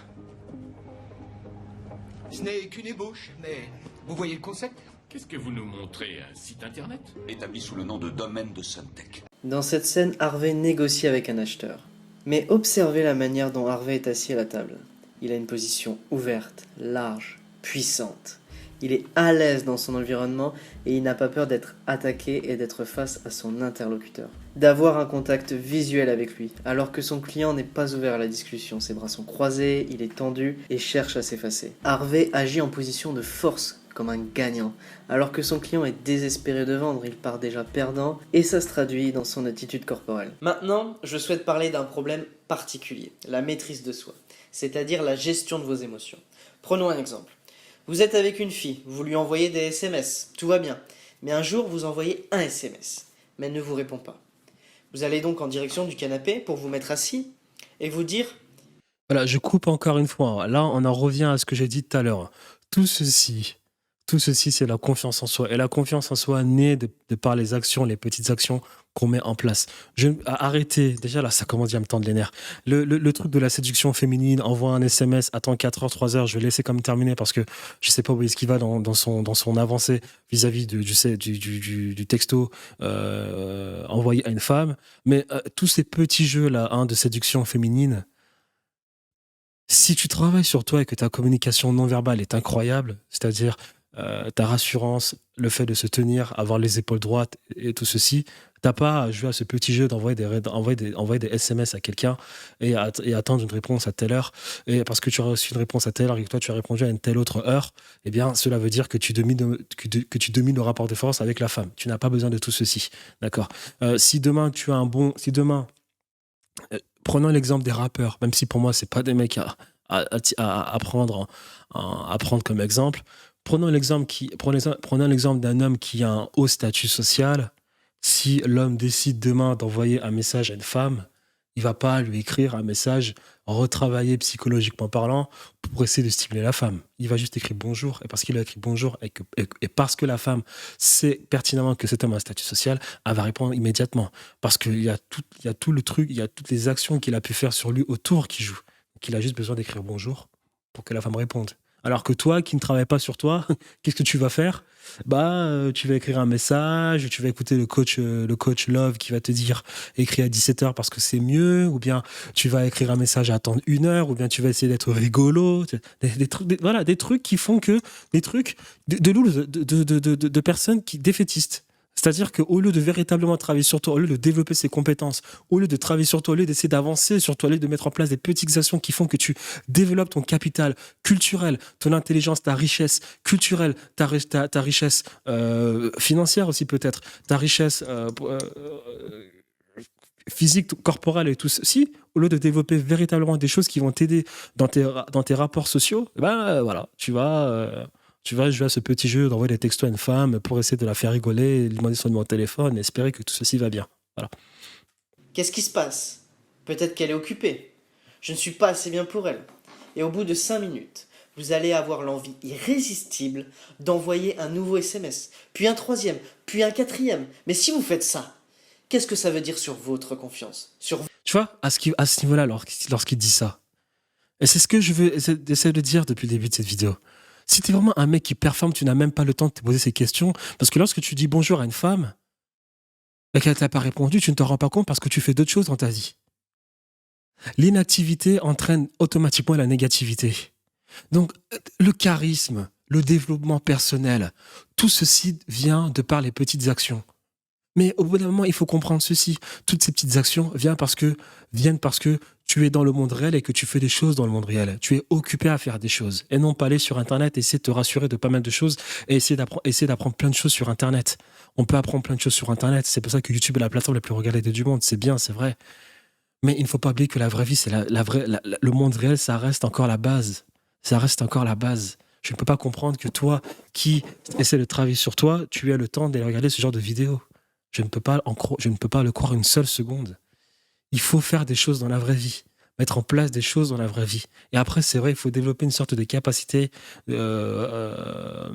Ce n'est qu'une ébauche, mais vous voyez le concept? Qu'est-ce que vous nous montrez? Un site internet? Établi sous le nom de domaine de Suntech. Dans cette scène, Harvey négocie avec un acheteur. Mais observez la manière dont Harvey est assis à la table. Il a une position ouverte, large, puissante. Il est à l'aise dans son environnement et il n'a pas peur d'être attaqué et d'être face à son interlocuteur. D'avoir un contact visuel avec lui, alors que son client n'est pas ouvert à la discussion. Ses bras sont croisés, il est tendu et cherche à s'effacer. Harvey agit en position de force, comme un gagnant, alors que son client est désespéré de vendre, il part déjà perdant et ça se traduit dans son attitude corporelle. Maintenant, je souhaite parler d'un problème particulier, la maîtrise de soi, c'est-à-dire la gestion de vos émotions. Prenons un exemple. Vous êtes avec une fille, vous lui envoyez des SMS, tout va bien. Mais un jour, vous envoyez un SMS, mais elle ne vous répond pas. Vous allez donc en direction du canapé pour vous mettre assis et vous dire Voilà, je coupe encore une fois. Là, on en revient à ce que j'ai dit tout à l'heure. Tout ceci, Tout ceci, c'est la confiance en soi. Et la confiance en soi naît de par les actions, les petites actions qu'on met en place. Arrêtez, déjà là, ça commence à me tendre les nerfs. Le truc de la séduction féminine, envoie un SMS, attends 4 heures, 3 heures, je vais laisser comme terminer parce que je sais pas où est-ce qu'il va dans son avancée vis-à-vis du texto envoyé à une femme. Mais tous ces petits jeux-là de séduction féminine, si tu travailles sur toi et que ta communication non verbale est incroyable, c'est-à-dire ta rassurance, le fait de se tenir, avoir les épaules droites et tout ceci, t'as pas à jouer à ce petit jeu d'envoyer des SMS à quelqu'un et attendre une réponse à telle heure. Et parce que tu as reçu une réponse à telle heure et que toi tu as répondu à une telle autre heure, eh bien cela veut dire que tu domines le rapport de force avec la femme. Tu n'as pas besoin de tout ceci. D'accord. Si demain tu as prenons l'exemple des rappeurs, même si pour moi c'est pas des mecs à prendre comme exemple. Prenons l'exemple d'un homme qui a un haut statut social. Si l'homme décide demain d'envoyer un message à une femme, il va pas lui écrire un message retravaillé psychologiquement parlant pour essayer de stimuler la femme. Il va juste écrire bonjour. Et parce qu'il a écrit bonjour et parce que la femme sait pertinemment que cet homme a un statut social, elle va répondre immédiatement. Parce qu'il y a tout le truc, il y a toutes les actions qu'il a pu faire sur lui autour qui jouent. Donc il a juste besoin d'écrire bonjour pour que la femme réponde. Alors que toi, qui ne travaille pas sur toi, qu'est-ce que tu vas faire ? Tu vas écrire un message, tu vas écouter le coach Love qui va te dire écris à 17h parce que c'est mieux, ou bien tu vas écrire un message à attendre 1 heure, ou bien tu vas essayer d'être rigolo. Des trucs qui font que. Des trucs de personnes qui défaitistes. C'est-à-dire qu'au lieu de véritablement travailler sur toi, au lieu de développer ses compétences, au lieu de travailler sur toi, au lieu d'essayer d'avancer sur toi, au lieu de mettre en place des petites actions qui font que tu développes ton capital culturel, ton intelligence, ta richesse culturelle, ta richesse financière aussi peut-être, ta richesse physique, corporelle et tout ceci, au lieu de développer véritablement des choses qui vont t'aider dans tes rapports sociaux, voilà, tu vas jouer à ce petit jeu d'envoyer des textos à une femme pour essayer de la faire rigoler, lui demander son numéro de téléphone et espérer que tout ceci va bien. Voilà. Qu'est-ce qui se passe ? Peut-être qu'elle est occupée. Je ne suis pas assez bien pour elle. Et au bout de 5 minutes, vous allez avoir l'envie irrésistible d'envoyer un nouveau SMS, puis un troisième, puis un quatrième. Mais si vous faites ça, qu'est-ce que ça veut dire sur votre confiance, sur... Tu vois, à ce niveau-là, lorsqu'il dit ça, et c'est ce que je veux essayer de dire depuis le début de cette vidéo. Si t'es vraiment un mec qui performe, tu n'as même pas le temps de te poser ces questions, parce que lorsque tu dis bonjour à une femme, et qu'elle t'a pas répondu, tu ne te rends pas compte parce que tu fais d'autres choses dans ta vie. L'inactivité entraîne automatiquement la négativité. Donc, le charisme, le développement personnel, tout ceci vient de par les petites actions. Mais au bout d'un moment, il faut comprendre ceci. Toutes ces petites actions viennent parce que tu es dans le monde réel et que tu fais des choses dans le monde réel. Tu es occupé à faire des choses et non pas aller sur Internet, essayer de te rassurer de pas mal de choses et essayer d'apprendre plein de choses sur Internet. On peut apprendre plein de choses sur Internet. C'est pour ça que YouTube est la plateforme la plus regardée du monde. C'est bien, c'est vrai. Mais il ne faut pas oublier que la vraie vie, c'est le monde réel, ça reste encore la base. Ça reste encore la base. Je ne peux pas comprendre que toi, qui essaie de travailler sur toi, tu aies le temps d'aller regarder ce genre de vidéos. Je ne peux pas le croire une seule seconde. Il faut faire des choses dans la vraie vie, mettre en place des choses dans la vraie vie. Et après, c'est vrai, il faut développer une sorte de capacité de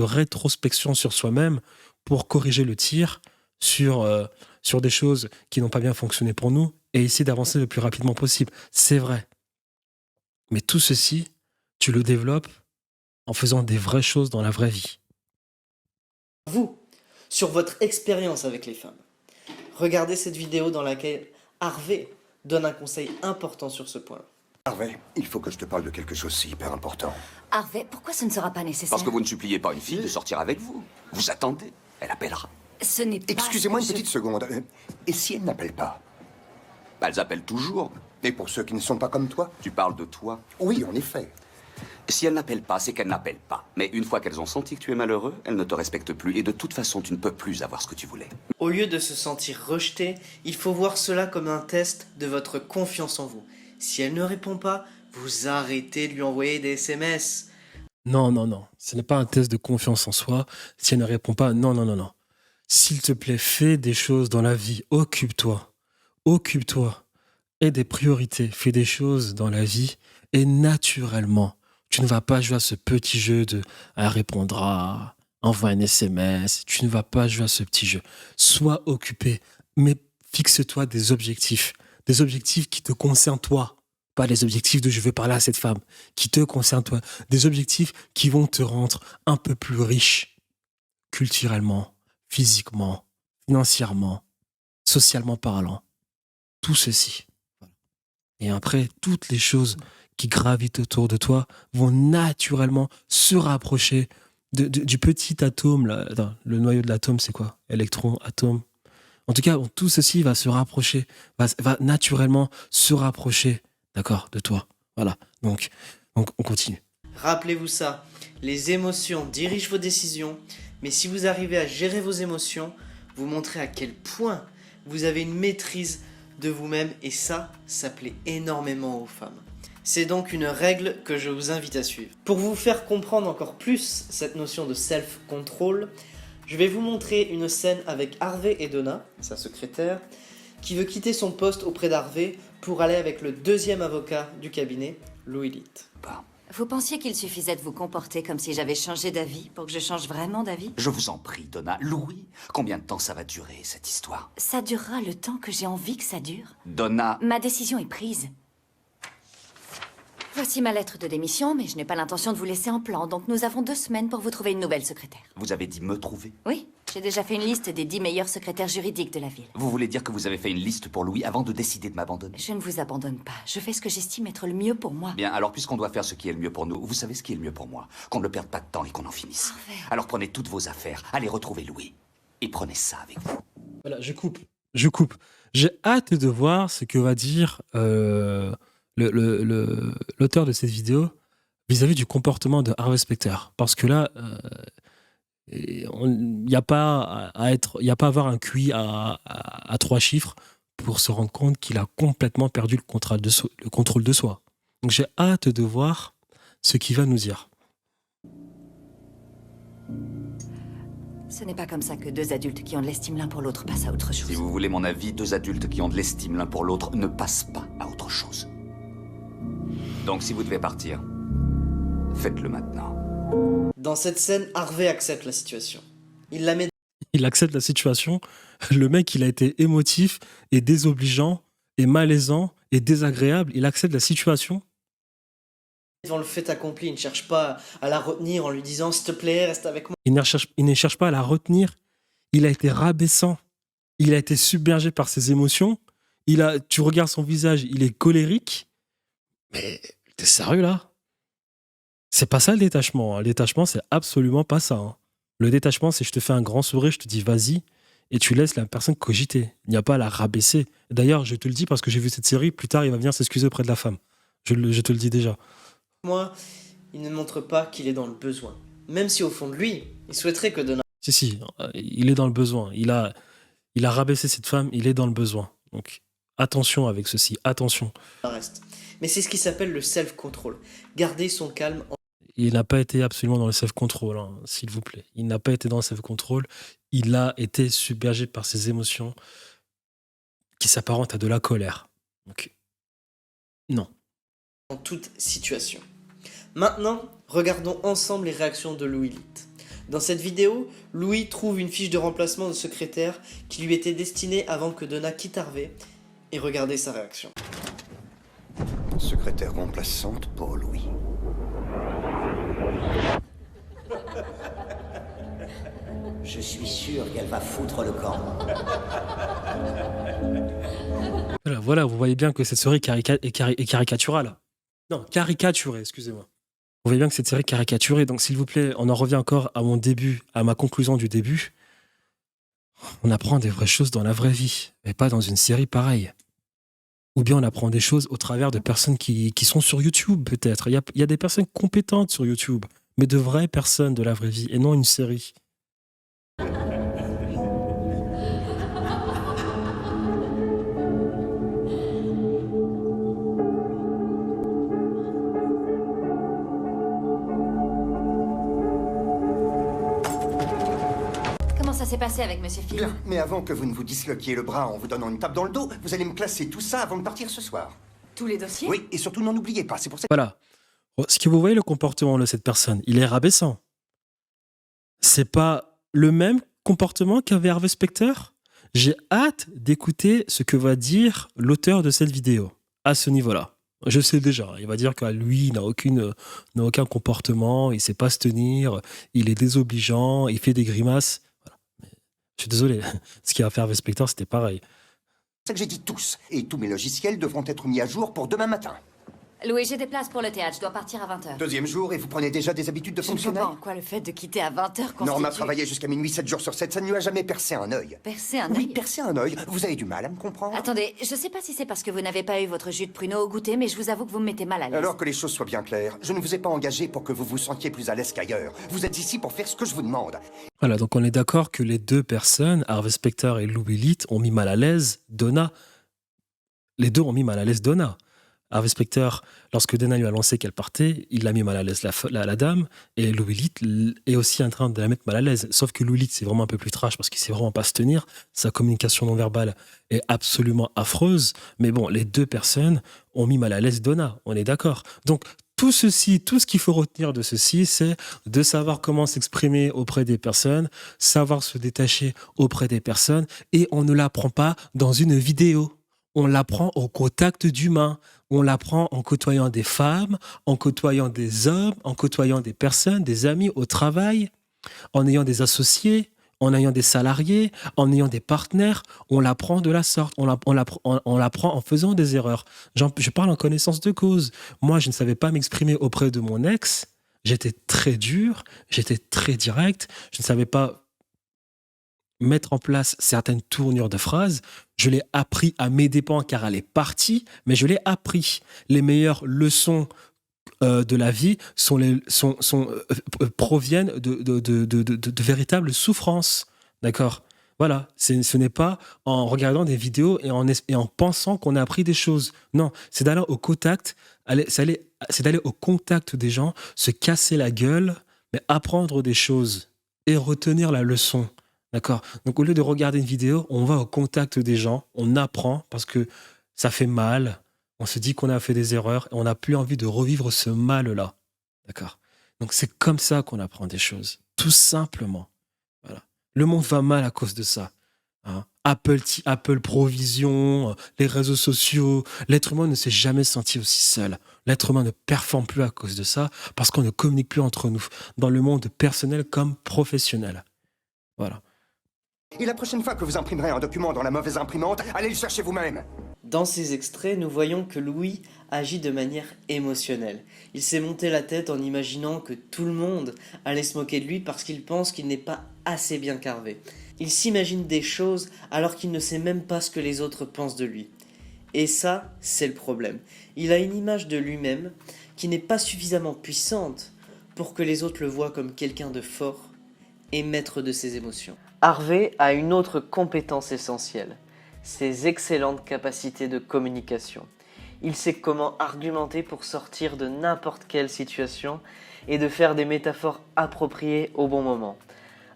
rétrospection sur soi-même pour corriger le tir sur des choses qui n'ont pas bien fonctionné pour nous et essayer d'avancer le plus rapidement possible. C'est vrai. Mais tout ceci, tu le développes en faisant des vraies choses dans la vraie vie. Vous, sur votre expérience avec les femmes. Regardez cette vidéo dans laquelle Harvey donne un conseil important sur ce point. Harvey, il faut que je te parle de quelque chose si hyper important. Harvey, pourquoi ce ne sera pas nécessaire? Parce que vous ne suppliez pas une fille de sortir avec vous. Vous attendez, elle appellera. Ce n'est pas... Excusez-moi une petite seconde. Et si elle n'appelle pas? Elles appellent toujours. Et pour ceux qui ne sont pas comme toi? Tu parles de toi? Oui, en effet. Si elles n'appellent pas, c'est qu'elles n'appellent pas. Mais une fois qu'elles ont senti que tu es malheureux, elles ne te respectent plus. Et de toute façon, tu ne peux plus avoir ce que tu voulais. Au lieu de se sentir rejeté, il faut voir cela comme un test de votre confiance en vous. Si elle ne répond pas, vous arrêtez de lui envoyer des SMS. Non. Ce n'est pas un test de confiance en soi. Si elle ne répond pas, non. S'il te plaît, fais des choses dans la vie. Occupe-toi. Aie des priorités. Fais des choses dans la vie. Et naturellement, tu ne vas pas jouer à ce petit jeu de « elle répondra », « envoie un SMS ». Tu ne vas pas jouer à ce petit jeu. Sois occupé, mais fixe-toi des objectifs. Des objectifs qui te concernent toi. Pas les objectifs de « je veux parler à cette femme », qui te concernent toi. Des objectifs qui vont te rendre un peu plus riche, culturellement, physiquement, financièrement, socialement parlant. Tout ceci. Et après, toutes les choses qui gravitent autour de toi vont naturellement se rapprocher du petit atome. Là. Attends, le noyau de l'atome, c'est quoi? Électron, atome. En tout cas, tout ceci va se rapprocher, va naturellement se rapprocher, d'accord, de toi. Voilà, donc on continue. Rappelez-vous ça, les émotions dirigent vos décisions, mais si vous arrivez à gérer vos émotions, vous montrez à quel point vous avez une maîtrise de vous-même et ça plaît énormément aux femmes. C'est donc une règle que je vous invite à suivre. Pour vous faire comprendre encore plus cette notion de self-control, je vais vous montrer une scène avec Harvey et Donna, sa secrétaire, qui veut quitter son poste auprès d'Harvey pour aller avec le deuxième avocat du cabinet, Louis Litt. Vous pensiez qu'il suffisait de vous comporter comme si j'avais changé d'avis pour que je change vraiment d'avis? Je vous en prie, Donna. Louis, combien de temps ça va durer, cette histoire? Ça durera le temps que j'ai envie que ça dure. Donna... Ma décision est prise. Voici ma lettre de démission, mais je n'ai pas l'intention de vous laisser en plan, donc nous avons 2 semaines pour vous trouver une nouvelle secrétaire. Vous avez dit me trouver? Oui, j'ai déjà fait une liste des 10 meilleurs secrétaires juridiques de la ville. Vous voulez dire que vous avez fait une liste pour Louis avant de décider de m'abandonner? Je ne vous abandonne pas. Je fais ce que j'estime être le mieux pour moi. Bien, alors puisqu'on doit faire ce qui est le mieux pour nous, vous savez ce qui est le mieux pour moi? Qu'on ne perde pas de temps et qu'on en finisse. Parfait. Alors prenez toutes vos affaires, allez retrouver Louis. Et prenez ça avec vous. Voilà, je coupe. J'ai hâte de voir ce que va dire l'auteur de cette vidéo vis-à-vis du comportement de Harvey Specter. Parce que là, il n'y a pas à avoir un QI à 3 chiffres pour se rendre compte qu'il a complètement perdu le contrôle de soi. Donc j'ai hâte de voir ce qu'il va nous dire. Ce n'est pas comme ça que 2 adultes qui ont de l'estime l'un pour l'autre passent à autre chose. Si vous voulez mon avis, 2 adultes qui ont de l'estime l'un pour l'autre ne passent pas à autre chose. Donc si vous devez partir, faites-le maintenant. Dans cette scène, Harvey accepte la situation. Il la met Il accepte la situation. Le mec, il a été émotif et désobligeant et malaisant et désagréable. Il accepte la situation. devant le fait accompli. Il ne cherche pas à la retenir en lui disant s'il te plaît, reste avec moi. Il ne cherche pas à la retenir. Il a été rabaissant. Il a été submergé par ses émotions. Tu regardes son visage, il est colérique. Mais t'es sérieux là? C'est pas ça le détachement. Le détachement, c'est absolument pas ça. Hein. Le détachement, c'est je te fais un grand sourire, je te dis vas-y, et tu laisses la personne cogiter. Il n'y a pas à la rabaisser. D'ailleurs, je te le dis parce que j'ai vu cette série, plus tard, il va venir s'excuser auprès de la femme. Je te le dis déjà. Moi, il ne montre pas qu'il est dans le besoin. Même si au fond de lui, il souhaiterait que Donna... Si, il est dans le besoin. Il a rabaissé cette femme, il est dans le besoin. Donc, attention avec ceci, attention. reste. Mais c'est ce qui s'appelle le self-control. Garder son calme. Il n'a pas été absolument dans le self-control, hein, s'il vous plaît. Il n'a pas été dans le self-control. Il a été submergé par ses émotions qui s'apparentent à de la colère. Donc, non. En toute situation. Maintenant, regardons ensemble les réactions de Louis Litt. Dans cette vidéo, Louis trouve une fiche de remplacement de secrétaire qui lui était destinée avant que Donna quitte Harvey, et regardez sa réaction. Secrétaire remplaçante pour Louis. Je suis sûr qu'elle va foutre le camp. Voilà, vous voyez bien que cette série est caricaturale. Non, caricaturée, excusez-moi. Vous voyez bien que cette série est caricaturée, donc s'il vous plaît, on en revient encore à mon début, à ma conclusion du début. On apprend des vraies choses dans la vraie vie, mais pas dans une série pareille. Ou bien on apprend des choses au travers de personnes qui sont sur YouTube, peut-être. Il y a des personnes compétentes sur YouTube, mais de vraies personnes de la vraie vie, et non une série. Comment ça s'est passé avec Monsieur Phil? Bien, mais avant que vous ne vous disloquiez le bras en vous donnant une tape dans le dos, vous allez me classer tout ça avant de partir ce soir. Tous les dossiers? Oui, et surtout n'en oubliez pas, c'est pour ça que... Voilà. Ce que vous voyez, le comportement de cette personne, il est rabaissant. C'est pas le même comportement qu'avait Harvey Specter. J'ai hâte d'écouter ce que va dire l'auteur de cette vidéo à ce niveau-là. Je sais déjà, il va dire que lui, il n'a aucun comportement, il sait pas se tenir, il est désobligeant, il fait des grimaces. Voilà. Mais je suis désolé, ce qu'il a fait Harvey Specter, c'était pareil. C'est que j'ai dit tous, et tous mes logiciels devront être mis à jour pour demain matin. Louis, j'ai des places pour le théâtre, je dois partir à 20h. Deuxième jour, et vous prenez déjà des habitudes de Je ne comprends fonctionnaire? pas en quoi le fait de quitter à 20h constitue... Non, on a travaillé jusqu'à minuit, 7 jours sur 7, ça ne lui a jamais percé un œil. Percer un Oui, œil? percer un œil. Vous avez du mal à me comprendre? Attendez, je sais pas si c'est parce que vous n'avez pas eu votre jus de pruneau au goûter, mais je vous avoue que vous me mettez mal à l'aise. Alors que les choses soient bien claires, je ne vous ai pas engagé pour que vous vous sentiez plus à l'aise qu'ailleurs. Vous êtes ici pour faire ce que je vous demande. Voilà, donc on est d'accord que les deux personnes, Harvey Specter et Louis Litt, ont mis mal à l'aise Donna. Les deux ont mis mal à l'aise Donna. Harvey Specter, lorsque Donna lui a annoncé qu'elle partait, il a mis mal à l'aise la dame, et Louis Litt est aussi en train de la mettre mal à l'aise. Sauf que Louis Litt, c'est vraiment un peu plus trash parce qu'il sait vraiment pas se tenir. Sa communication non verbale est absolument affreuse. Mais bon, les deux personnes ont mis mal à l'aise Donna, on est d'accord. Donc, tout ce qu'il faut retenir de ceci, c'est de savoir comment s'exprimer auprès des personnes, savoir se détacher auprès des personnes, et on ne l'apprend pas dans une vidéo. On l'apprend au contact d'humains. On l'apprend en côtoyant des femmes, en côtoyant des hommes, en côtoyant des personnes, des amis au travail, en ayant des associés, en ayant des salariés, en ayant des partenaires. On l'apprend de la sorte. On l'apprend en faisant des erreurs. Je parle en connaissance de cause. Moi, je ne savais pas m'exprimer auprès de mon ex. J'étais très dur, j'étais très direct. Je ne savais pas mettre en place certaines tournures de phrases. Je l'ai appris à mes dépens car elle est partie, mais je l'ai appris. Les meilleures leçons de la vie proviennent de véritables souffrances. D'accord ? Voilà, ce n'est pas en regardant des vidéos et en pensant qu'on a appris des choses. Non, c'est d'aller au contact, c'est d'aller au contact des gens, se casser la gueule, mais apprendre des choses et retenir la leçon. D'accord. Donc, au lieu de regarder une vidéo, on va au contact des gens, on apprend parce que ça fait mal, on se dit qu'on a fait des erreurs et on n'a plus envie de revivre ce mal-là. D'accord? Donc c'est comme ça qu'on apprend des choses. Tout simplement. Voilà. Le monde va mal à cause de ça. Hein. Apple Provision, les réseaux sociaux. L'être humain ne s'est jamais senti aussi seul. L'être humain ne performe plus à cause de ça parce qu'on ne communique plus entre nous, dans le monde personnel comme professionnel. Voilà. Et la prochaine fois que vous imprimerez un document dans la mauvaise imprimante, allez le chercher vous-même. Dans ces extraits, nous voyons que Louis agit de manière émotionnelle. Il s'est monté la tête en imaginant que tout le monde allait se moquer de lui parce qu'il pense qu'il n'est pas assez bien carvé. Il s'imagine des choses alors qu'il ne sait même pas ce que les autres pensent de lui. Et ça, c'est le problème. Il a une image de lui-même qui n'est pas suffisamment puissante pour que les autres le voient comme quelqu'un de fort et maître de ses émotions. Harvey a une autre compétence essentielle, ses excellentes capacités de communication. Il sait comment argumenter pour sortir de n'importe quelle situation et de faire des métaphores appropriées au bon moment.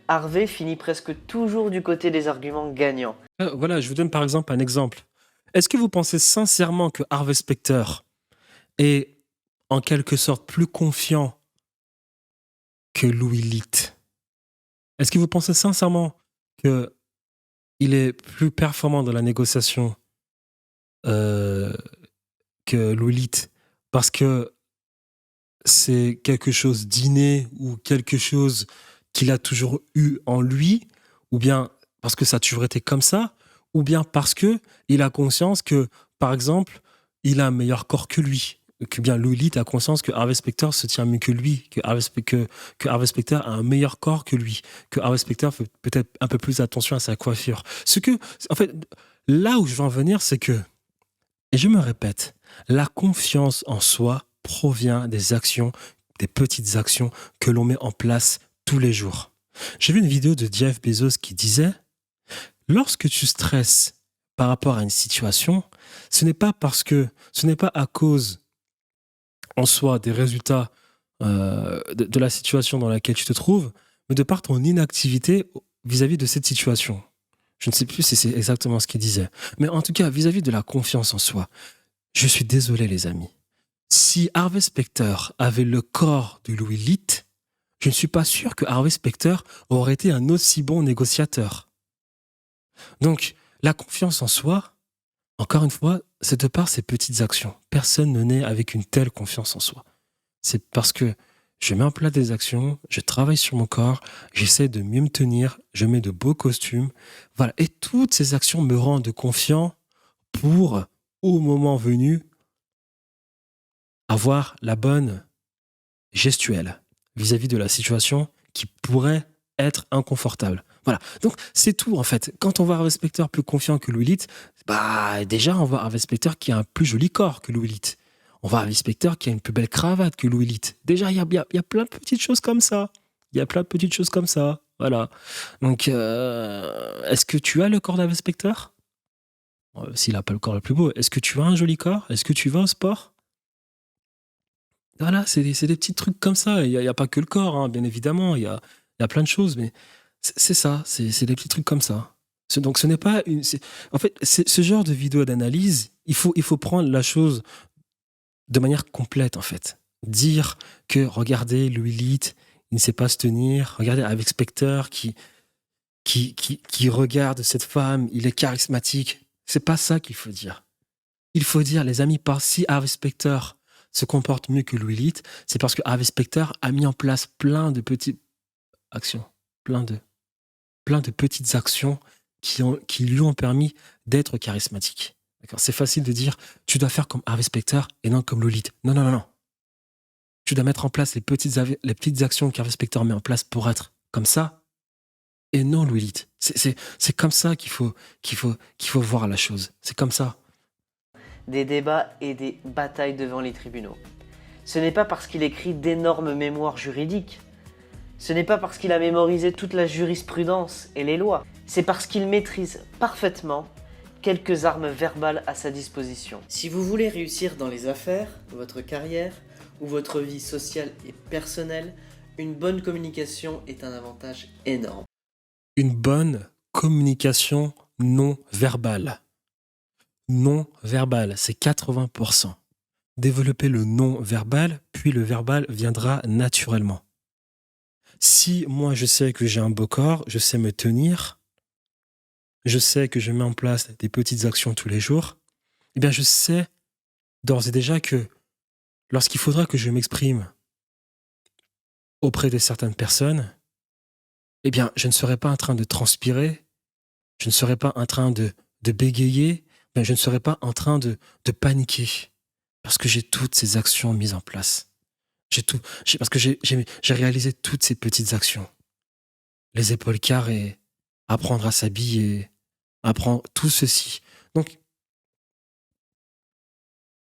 Harvey finit presque toujours du côté des arguments gagnants. Voilà, je vous donne par exemple un exemple. Est-ce que vous pensez sincèrement que Harvey Specter est en quelque sorte plus confiant que Louis Litt? Est-ce que vous pensez sincèrement qu'il est plus performant dans la négociation que Louis Litt parce que c'est quelque chose d'inné ou quelque chose qu'il a toujours eu en lui, ou bien parce que ça a toujours été comme ça, ou bien parce que il a conscience que, par exemple, il a un meilleur corps que lui, que bien Louis Litt a conscience que Harvey Specter se tient mieux que lui, que Harvey Specter a un meilleur corps que lui, que Harvey Specter fait peut-être un peu plus attention à sa coiffure. En fait, là où je veux en venir, c'est que, et je me répète, la confiance en soi provient des actions, des petites actions que l'on met en place tous les jours. J'ai vu une vidéo de Jeff Bezos qui disait « Lorsque tu stresses par rapport à une situation, ce n'est pas à cause en soi des résultats de la situation dans laquelle tu te trouves, mais de par ton inactivité vis-à-vis de cette situation. » Je ne sais plus si c'est exactement ce qu'il disait. Mais en tout cas, vis-à-vis de la confiance en soi, je suis désolé les amis. Si Harvey Specter avait le corps de Louis Litt, je ne suis pas sûr que Harvey Specter aurait été un aussi bon négociateur. Donc, la confiance en soi, encore une fois, c'est de par ces petites actions. Personne ne naît avec une telle confiance en soi. C'est parce que je mets en place des actions, je travaille sur mon corps, j'essaie de mieux me tenir, je mets de beaux costumes. Voilà. Et toutes ces actions me rendent confiant pour, au moment venu, avoir la bonne gestuelle vis-à-vis de la situation qui pourrait être inconfortable. Voilà. Donc, c'est tout, en fait. Quand on voit Harvey Specter plus confiant que Louis Litt, déjà, on voit Harvey Specter qui a un plus joli corps que Louis Litt. On voit Harvey Specter qui a une plus belle cravate que Louis Litt. Déjà, il y a plein de petites choses comme ça. Voilà. Donc, est-ce que tu as le corps d'Harvey Specter ? S'il n'a pas le corps le plus beau, est-ce que tu as un joli corps ? Est-ce que tu vas au sport ? Voilà, c'est des petits trucs comme ça. Il n'y a pas que le corps, hein, bien évidemment. Il y a plein de choses, mais c'est ça. C'est des petits trucs comme ça. Donc, ce n'est pas en fait, ce genre de vidéo d'analyse, il faut prendre la chose de manière complète, en fait. Dire que, regardez, Louis Litt, il ne sait pas se tenir. Regardez, avec Specter qui regarde cette femme, il est charismatique. C'est pas ça qu'il faut dire. Il faut dire, les amis, si Harvey Specter se comporte mieux que Louis Litt, c'est parce que Harvey Specter a mis en place plein de petites actions, plein de petites actions qui lui ont permis d'être charismatique. D'accord ? C'est facile de dire, tu dois faire comme Harvey Specter et non comme Louis Litt. Non. Tu dois mettre en place les petites actions qu'Harvey Specter met en place pour être comme ça et non Louis Litt. C'est comme ça qu'il faut voir la chose. C'est comme ça. Des débats et des batailles devant les tribunaux. Ce n'est pas parce qu'il écrit d'énormes mémoires juridiques. Ce n'est pas parce qu'il a mémorisé toute la jurisprudence et les lois. C'est parce qu'il maîtrise parfaitement quelques armes verbales à sa disposition. Si vous voulez réussir dans les affaires, votre carrière ou votre vie sociale et personnelle, une bonne communication est un avantage énorme. Une bonne communication non verbale. non-verbal. C'est 80%. Développer le non-verbal, puis le verbal viendra naturellement. Si moi je sais que j'ai un beau corps, je sais me tenir, je sais que je mets en place des petites actions tous les jours, eh bien je sais d'ores et déjà que lorsqu'il faudra que je m'exprime auprès de certaines personnes, eh bien je ne serai pas en train de transpirer, je ne serai pas en train de bégayer, ben, je ne serai pas en train de paniquer parce que j'ai toutes ces actions mises en place. Parce que j'ai réalisé toutes ces petites actions. Les épaules carrées, apprendre à s'habiller, apprendre tout ceci. Donc,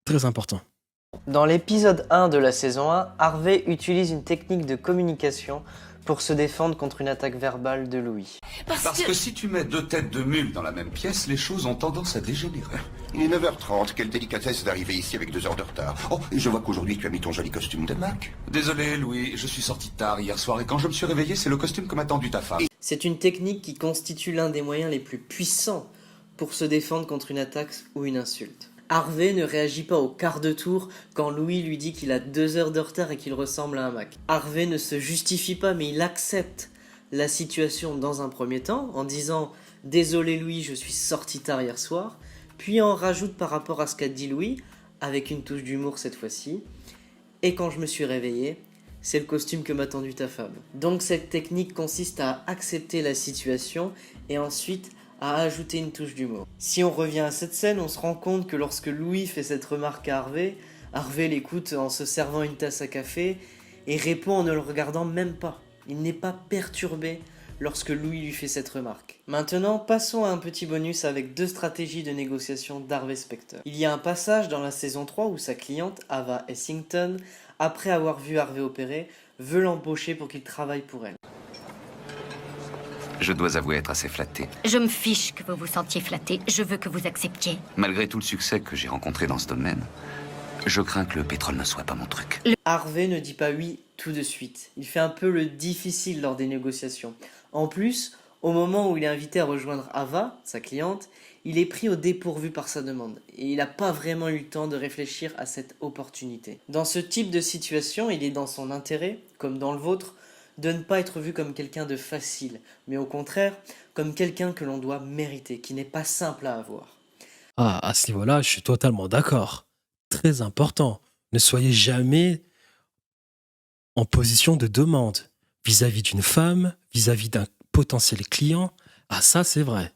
très important. Dans l'épisode 1 de la saison 1, Harvey utilise une technique de communication pour se défendre contre une attaque verbale de Louis. Parce que si tu mets deux têtes de mule dans la même pièce, les choses ont tendance à dégénérer. Il est 9h30, quelle délicatesse d'arriver ici avec 2 heures de retard. Oh, et je vois qu'aujourd'hui tu as mis ton joli costume de Mac. Désolé, Louis, je suis sorti tard hier soir et quand je me suis réveillé, c'est le costume que m'a tendu ta femme. C'est une technique qui constitue l'un des moyens les plus puissants pour se défendre contre une attaque ou une insulte. Harvey ne réagit pas au quart de tour quand Louis lui dit qu'il a 2 heures de retard et qu'il ressemble à un Mac. Harvey ne se justifie pas mais il accepte la situation dans un premier temps en disant « Désolé Louis, je suis sorti tard hier soir », puis en rajoute par rapport à ce qu'a dit Louis, avec une touche d'humour cette fois-ci, « Et quand je me suis réveillé, c'est le costume que m'a tendu ta femme ». Donc cette technique consiste à accepter la situation et ensuite à ajouter une touche d'humour. Si on revient à cette scène, on se rend compte que lorsque Louis fait cette remarque à Harvey, Harvey l'écoute en se servant une tasse à café et répond en ne le regardant même pas. Il n'est pas perturbé lorsque Louis lui fait cette remarque. Maintenant, passons à un petit bonus avec 2 stratégies de négociation d'Harvey Specter. Il y a un passage dans la saison 3 où sa cliente, Ava Essington, après avoir vu Harvey opérer, veut l'embaucher pour qu'il travaille pour elle. Je dois avouer être assez flatté. Je me fiche que vous vous sentiez flatté. Je veux que vous acceptiez. Malgré tout le succès que j'ai rencontré dans ce domaine, je crains que le pétrole ne soit pas mon truc. Harvey ne dit pas oui tout de suite. Il fait un peu le difficile lors des négociations. En plus, au moment où il est invité à rejoindre Ava, sa cliente, il est pris au dépourvu par sa demande. Et il n'a pas vraiment eu le temps de réfléchir à cette opportunité. Dans ce type de situation, il est dans son intérêt, comme dans le vôtre, de ne pas être vu comme quelqu'un de facile, mais au contraire, comme quelqu'un que l'on doit mériter, qui n'est pas simple à avoir. Ah, à ce niveau-là, je suis totalement d'accord. Très important. Ne soyez jamais en position de demande vis-à-vis d'une femme, vis-à-vis d'un potentiel client. Ah, ça, c'est vrai.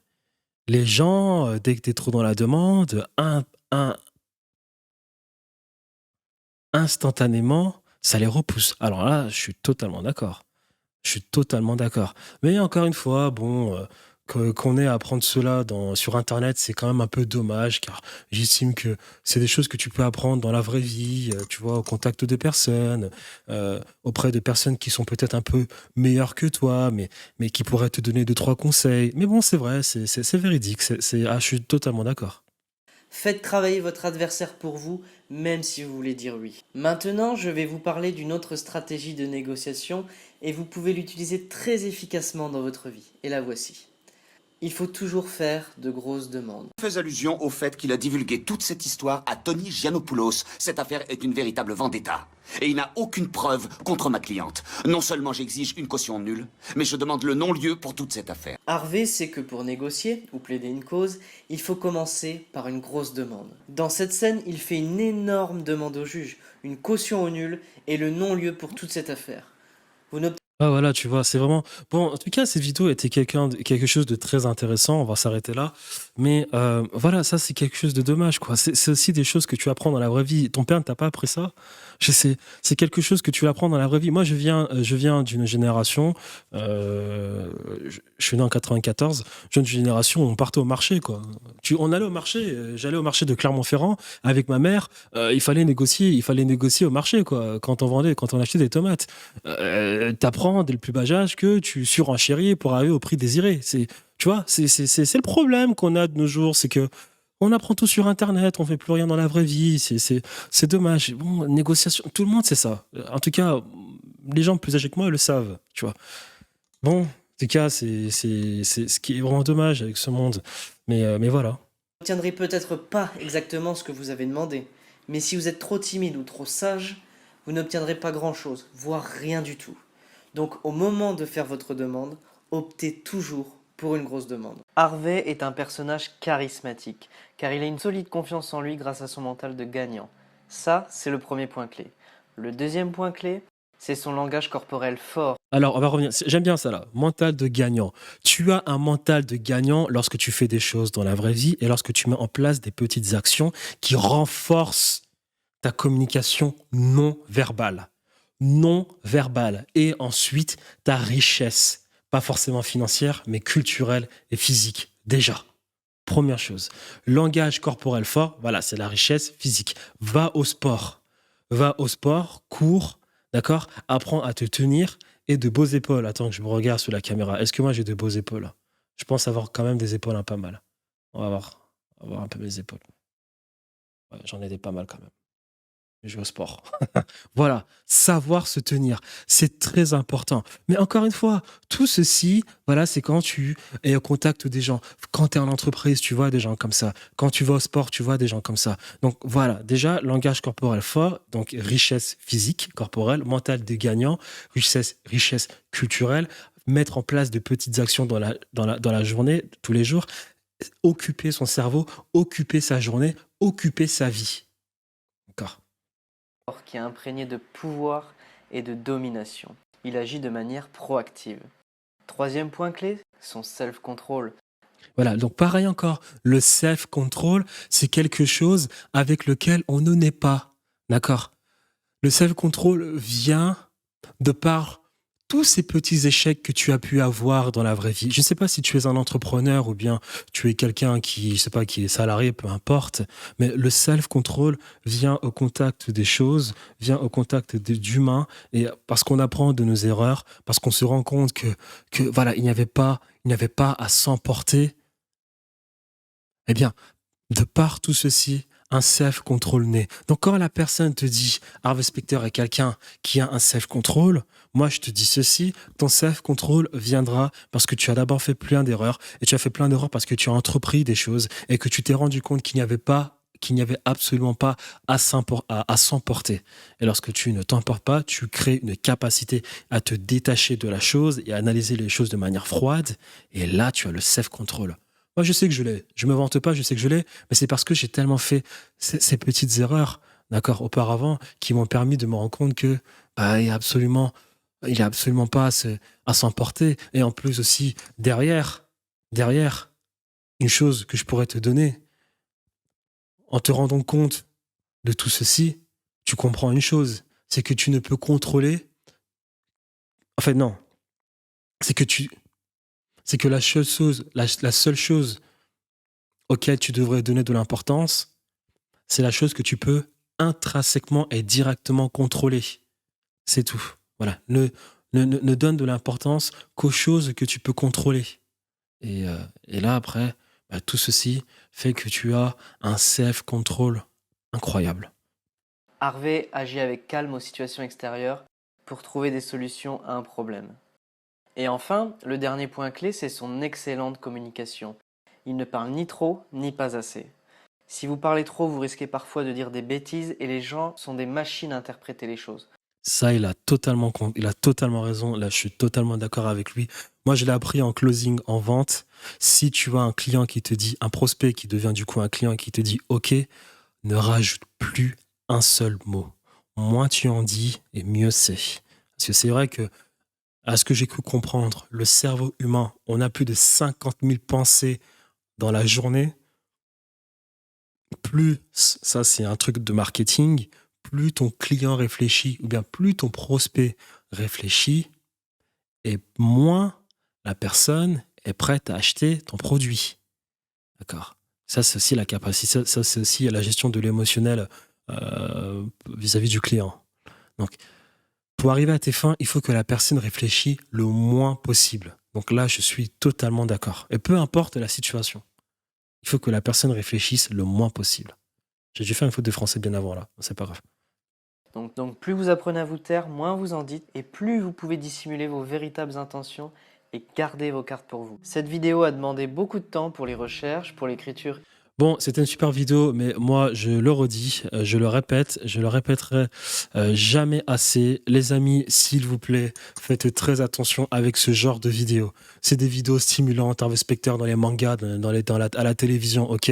Les gens, dès que tu es trop dans la demande, instantanément, ça les repousse. Alors là, je suis totalement d'accord. Je suis totalement d'accord. Mais encore une fois, bon, qu'on ait à apprendre cela sur Internet, c'est quand même un peu dommage, car j'estime que c'est des choses que tu peux apprendre dans la vraie vie, tu vois, au contact de personnes, auprès de personnes qui sont peut-être un peu meilleures que toi, mais qui pourraient te donner 2-3 conseils. Mais bon, c'est vrai, c'est véridique. Je suis totalement d'accord. Faites travailler votre adversaire pour vous, même si vous voulez dire oui. Maintenant, je vais vous parler d'une autre stratégie de négociation et vous pouvez l'utiliser très efficacement dans votre vie. Et la voici. Il faut toujours faire de grosses demandes. Fais allusion au fait qu'il a divulgué toute cette histoire à Tony Giannopoulos. Cette affaire est une véritable vendetta. Et il n'a aucune preuve contre ma cliente. Non seulement j'exige une caution nulle, mais je demande le non-lieu pour toute cette affaire. Harvey sait que pour négocier ou plaider une cause, il faut commencer par une grosse demande. Dans cette scène, il fait une énorme demande au juge, une caution au nul et le non-lieu pour toute cette affaire. Vous n'obtenez Ah voilà, tu vois, c'est vraiment... Bon, en tout cas, cette vidéo était quelque chose de très intéressant, on va s'arrêter là. Mais voilà, ça, c'est quelque chose de dommage, quoi. C'est aussi des choses que tu apprends dans la vraie vie. Ton père ne t'a pas appris ça? Je sais, c'est quelque chose que tu apprends dans la vraie vie. Moi, je viens d'une génération, je suis né en 94, jeune génération, on partait au marché, quoi. On allait au marché, j'allais au marché de Clermont-Ferrand avec ma mère, il fallait négocier au marché, quoi, quand on achetait des tomates. T'apprends dès le plus bas âge que tu surenchéris pour arriver au prix désiré. Tu vois, c'est le problème qu'on a de nos jours, c'est que on apprend tout sur Internet, on fait plus rien dans la vraie vie, c'est dommage. Bon, négociation, tout le monde sait ça. En tout cas, les gens plus âgés que moi le savent, tu vois. Bon, en tout cas, c'est ce qui est vraiment dommage avec ce monde. Mais voilà. n'obtiendrez peut-être pas exactement ce que vous avez demandé, mais si vous êtes trop timide ou trop sage, vous n'obtiendrez pas grand-chose, voire rien du tout. Donc au moment de faire votre demande, optez toujours pour une grosse demande. Harvey est un personnage charismatique, car il a une solide confiance en lui grâce à son mental de gagnant. Ça, c'est le premier point clé. Le deuxième point clé, c'est son langage corporel fort. Alors, on va revenir. J'aime bien ça là. Mental de gagnant. Tu as un mental de gagnant lorsque tu fais des choses dans la vraie vie et lorsque tu mets en place des petites actions qui renforcent ta communication non verbale. Non verbale. Et ensuite, ta richesse. Pas forcément financière, mais culturelle et physique. Déjà. Première chose. Langage corporel fort, voilà, c'est la richesse physique. Va au sport. Va au sport, cours, d'accord? Apprends à te tenir et de beaux épaules. Attends que je me regarde sur la caméra. Est-ce que moi j'ai de beaux épaules? Je pense avoir quand même des épaules un pas mal. On va voir un peu mes épaules. Ouais, j'en ai des pas mal quand même. Je vais au sport. Voilà, savoir se tenir, c'est très important. Mais encore une fois, tout ceci, voilà, c'est quand tu es au contact des gens. Quand tu es en entreprise, tu vois des gens comme ça. Quand tu vas au sport, tu vois des gens comme ça. Donc voilà, déjà, langage corporel fort, donc richesse physique, corporelle, mental des gagnants, richesse culturelle, mettre en place de petites actions dans la journée, tous les jours, occuper son cerveau, occuper sa journée, occuper sa vie. D'accord. Qui est imprégné de pouvoir et de domination. Il agit de manière proactive. Troisième point clé, son self-control. Voilà, donc pareil encore, le self-control, c'est quelque chose avec lequel on ne naît pas, d'accord? Le self-control vient de par tous ces petits échecs que tu as pu avoir dans la vraie vie. Je ne sais pas si tu es un entrepreneur ou bien tu es quelqu'un qui, je sais pas, qui est salarié, peu importe, mais le self-control vient au contact des choses, vient au contact d'humains, et parce qu'on apprend de nos erreurs, parce qu'on se rend compte que voilà, il n'y avait pas à s'emporter. Eh bien, de par tout ceci, un self-control naît. Donc quand la personne te dit Harvey Specter est quelqu'un qui a un self-control, moi je te dis ceci, ton self-control viendra parce que tu as d'abord fait plein d'erreurs, et tu as fait plein d'erreurs parce que tu as entrepris des choses et que tu t'es rendu compte qu'il n'y avait absolument pas à s'emporter. Et lorsque tu ne t'emportes pas, tu crées une capacité à te détacher de la chose et à analyser les choses de manière froide, et là tu as le self-control. Moi, je sais que je l'ai. Je me vante pas, je sais que je l'ai, mais c'est parce que j'ai tellement fait ces petites erreurs, d'accord, auparavant, qui m'ont permis de me rendre compte que il est absolument pas à s'emporter. Et en plus aussi, derrière, une chose que je pourrais te donner, en te rendant compte de tout ceci, tu comprends une chose, c'est que tu ne peux contrôler. En fait, non. C'est que la seule chose auquel tu devrais donner de l'importance, c'est la chose que tu peux intrinsèquement et directement contrôler. C'est tout. Voilà. Ne donne de l'importance qu'aux choses que tu peux contrôler. Et là, après, tout ceci fait que tu as un self-control incroyable. Harvey agit avec calme aux situations extérieures pour trouver des solutions à un problème. Et enfin, le dernier point clé, c'est son excellente communication. Il ne parle ni trop, ni pas assez. Si vous parlez trop, vous risquez parfois de dire des bêtises et les gens sont des machines à interpréter les choses. Ça, il a totalement raison. Là, je suis totalement d'accord avec lui. Moi, je l'ai appris en closing, en vente. Si tu as un client qui te dit, un prospect qui devient du coup un client qui te dit OK, ne rajoute plus un seul mot. Moins tu en dis, et mieux c'est. Parce que c'est vrai que, à ce que j'ai cru comprendre, le cerveau humain, on a plus de 50 000 pensées dans la journée. Plus, ça c'est un truc de marketing, plus ton client réfléchit, ou bien plus ton prospect réfléchit, et moins la personne est prête à acheter ton produit. D'accord? Ça, c'est aussi la capacité, ça, c'est aussi la gestion de l'émotionnel vis-à-vis du client. Donc, pour arriver à tes fins, il faut que la personne réfléchisse le moins possible. Donc là, je suis totalement d'accord. Et peu importe la situation, il faut que la personne réfléchisse le moins possible. J'ai dû faire une faute de français bien avant là, c'est pas grave. Donc plus vous apprenez à vous taire, moins vous en dites, et plus vous pouvez dissimuler vos véritables intentions et garder vos cartes pour vous. Cette vidéo a demandé beaucoup de temps pour les recherches, pour l'écriture. Bon, c'était une super vidéo, mais moi, je le redis, je le répète, je le répéterai jamais assez. Les amis, s'il vous plaît, faites très attention avec ce genre de vidéos. C'est des vidéos stimulantes, Harvey Specter dans les mangas, à la télévision, ok?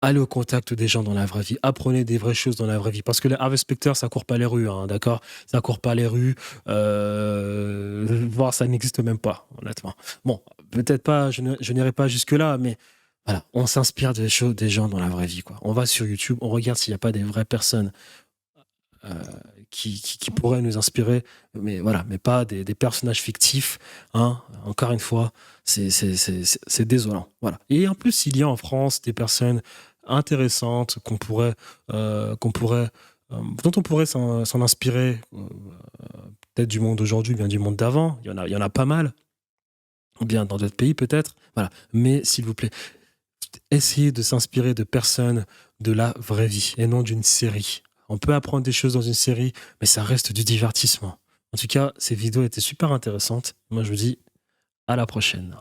Allez au contact des gens dans la vraie vie. Apprenez des vraies choses dans la vraie vie. Parce que les Harvey Specter, ça court pas les rues, hein, d'accord? Ça court pas les rues. Voire ça n'existe même pas, honnêtement. Bon, peut-être pas, je n'irai pas jusque-là, mais voilà, on s'inspire des choses des gens dans la vraie vie, quoi. On va sur YouTube, on regarde s'il n'y a pas des vraies personnes qui pourraient nous inspirer, mais voilà, mais pas des personnages fictifs, hein. Encore une fois, c'est désolant. Voilà. Et en plus, il y a en France des personnes intéressantes dont on pourrait s'en inspirer, peut-être du monde d'aujourd'hui, bien du monde d'avant. Il y en a pas mal, ou bien dans d'autres pays peut-être. Voilà. Mais s'il vous plaît, essayez de s'inspirer de personnes de la vraie vie et non d'une série. On peut apprendre des choses dans une série, mais ça reste du divertissement. En tout cas, ces vidéos étaient super intéressantes. Moi, je vous dis à la prochaine.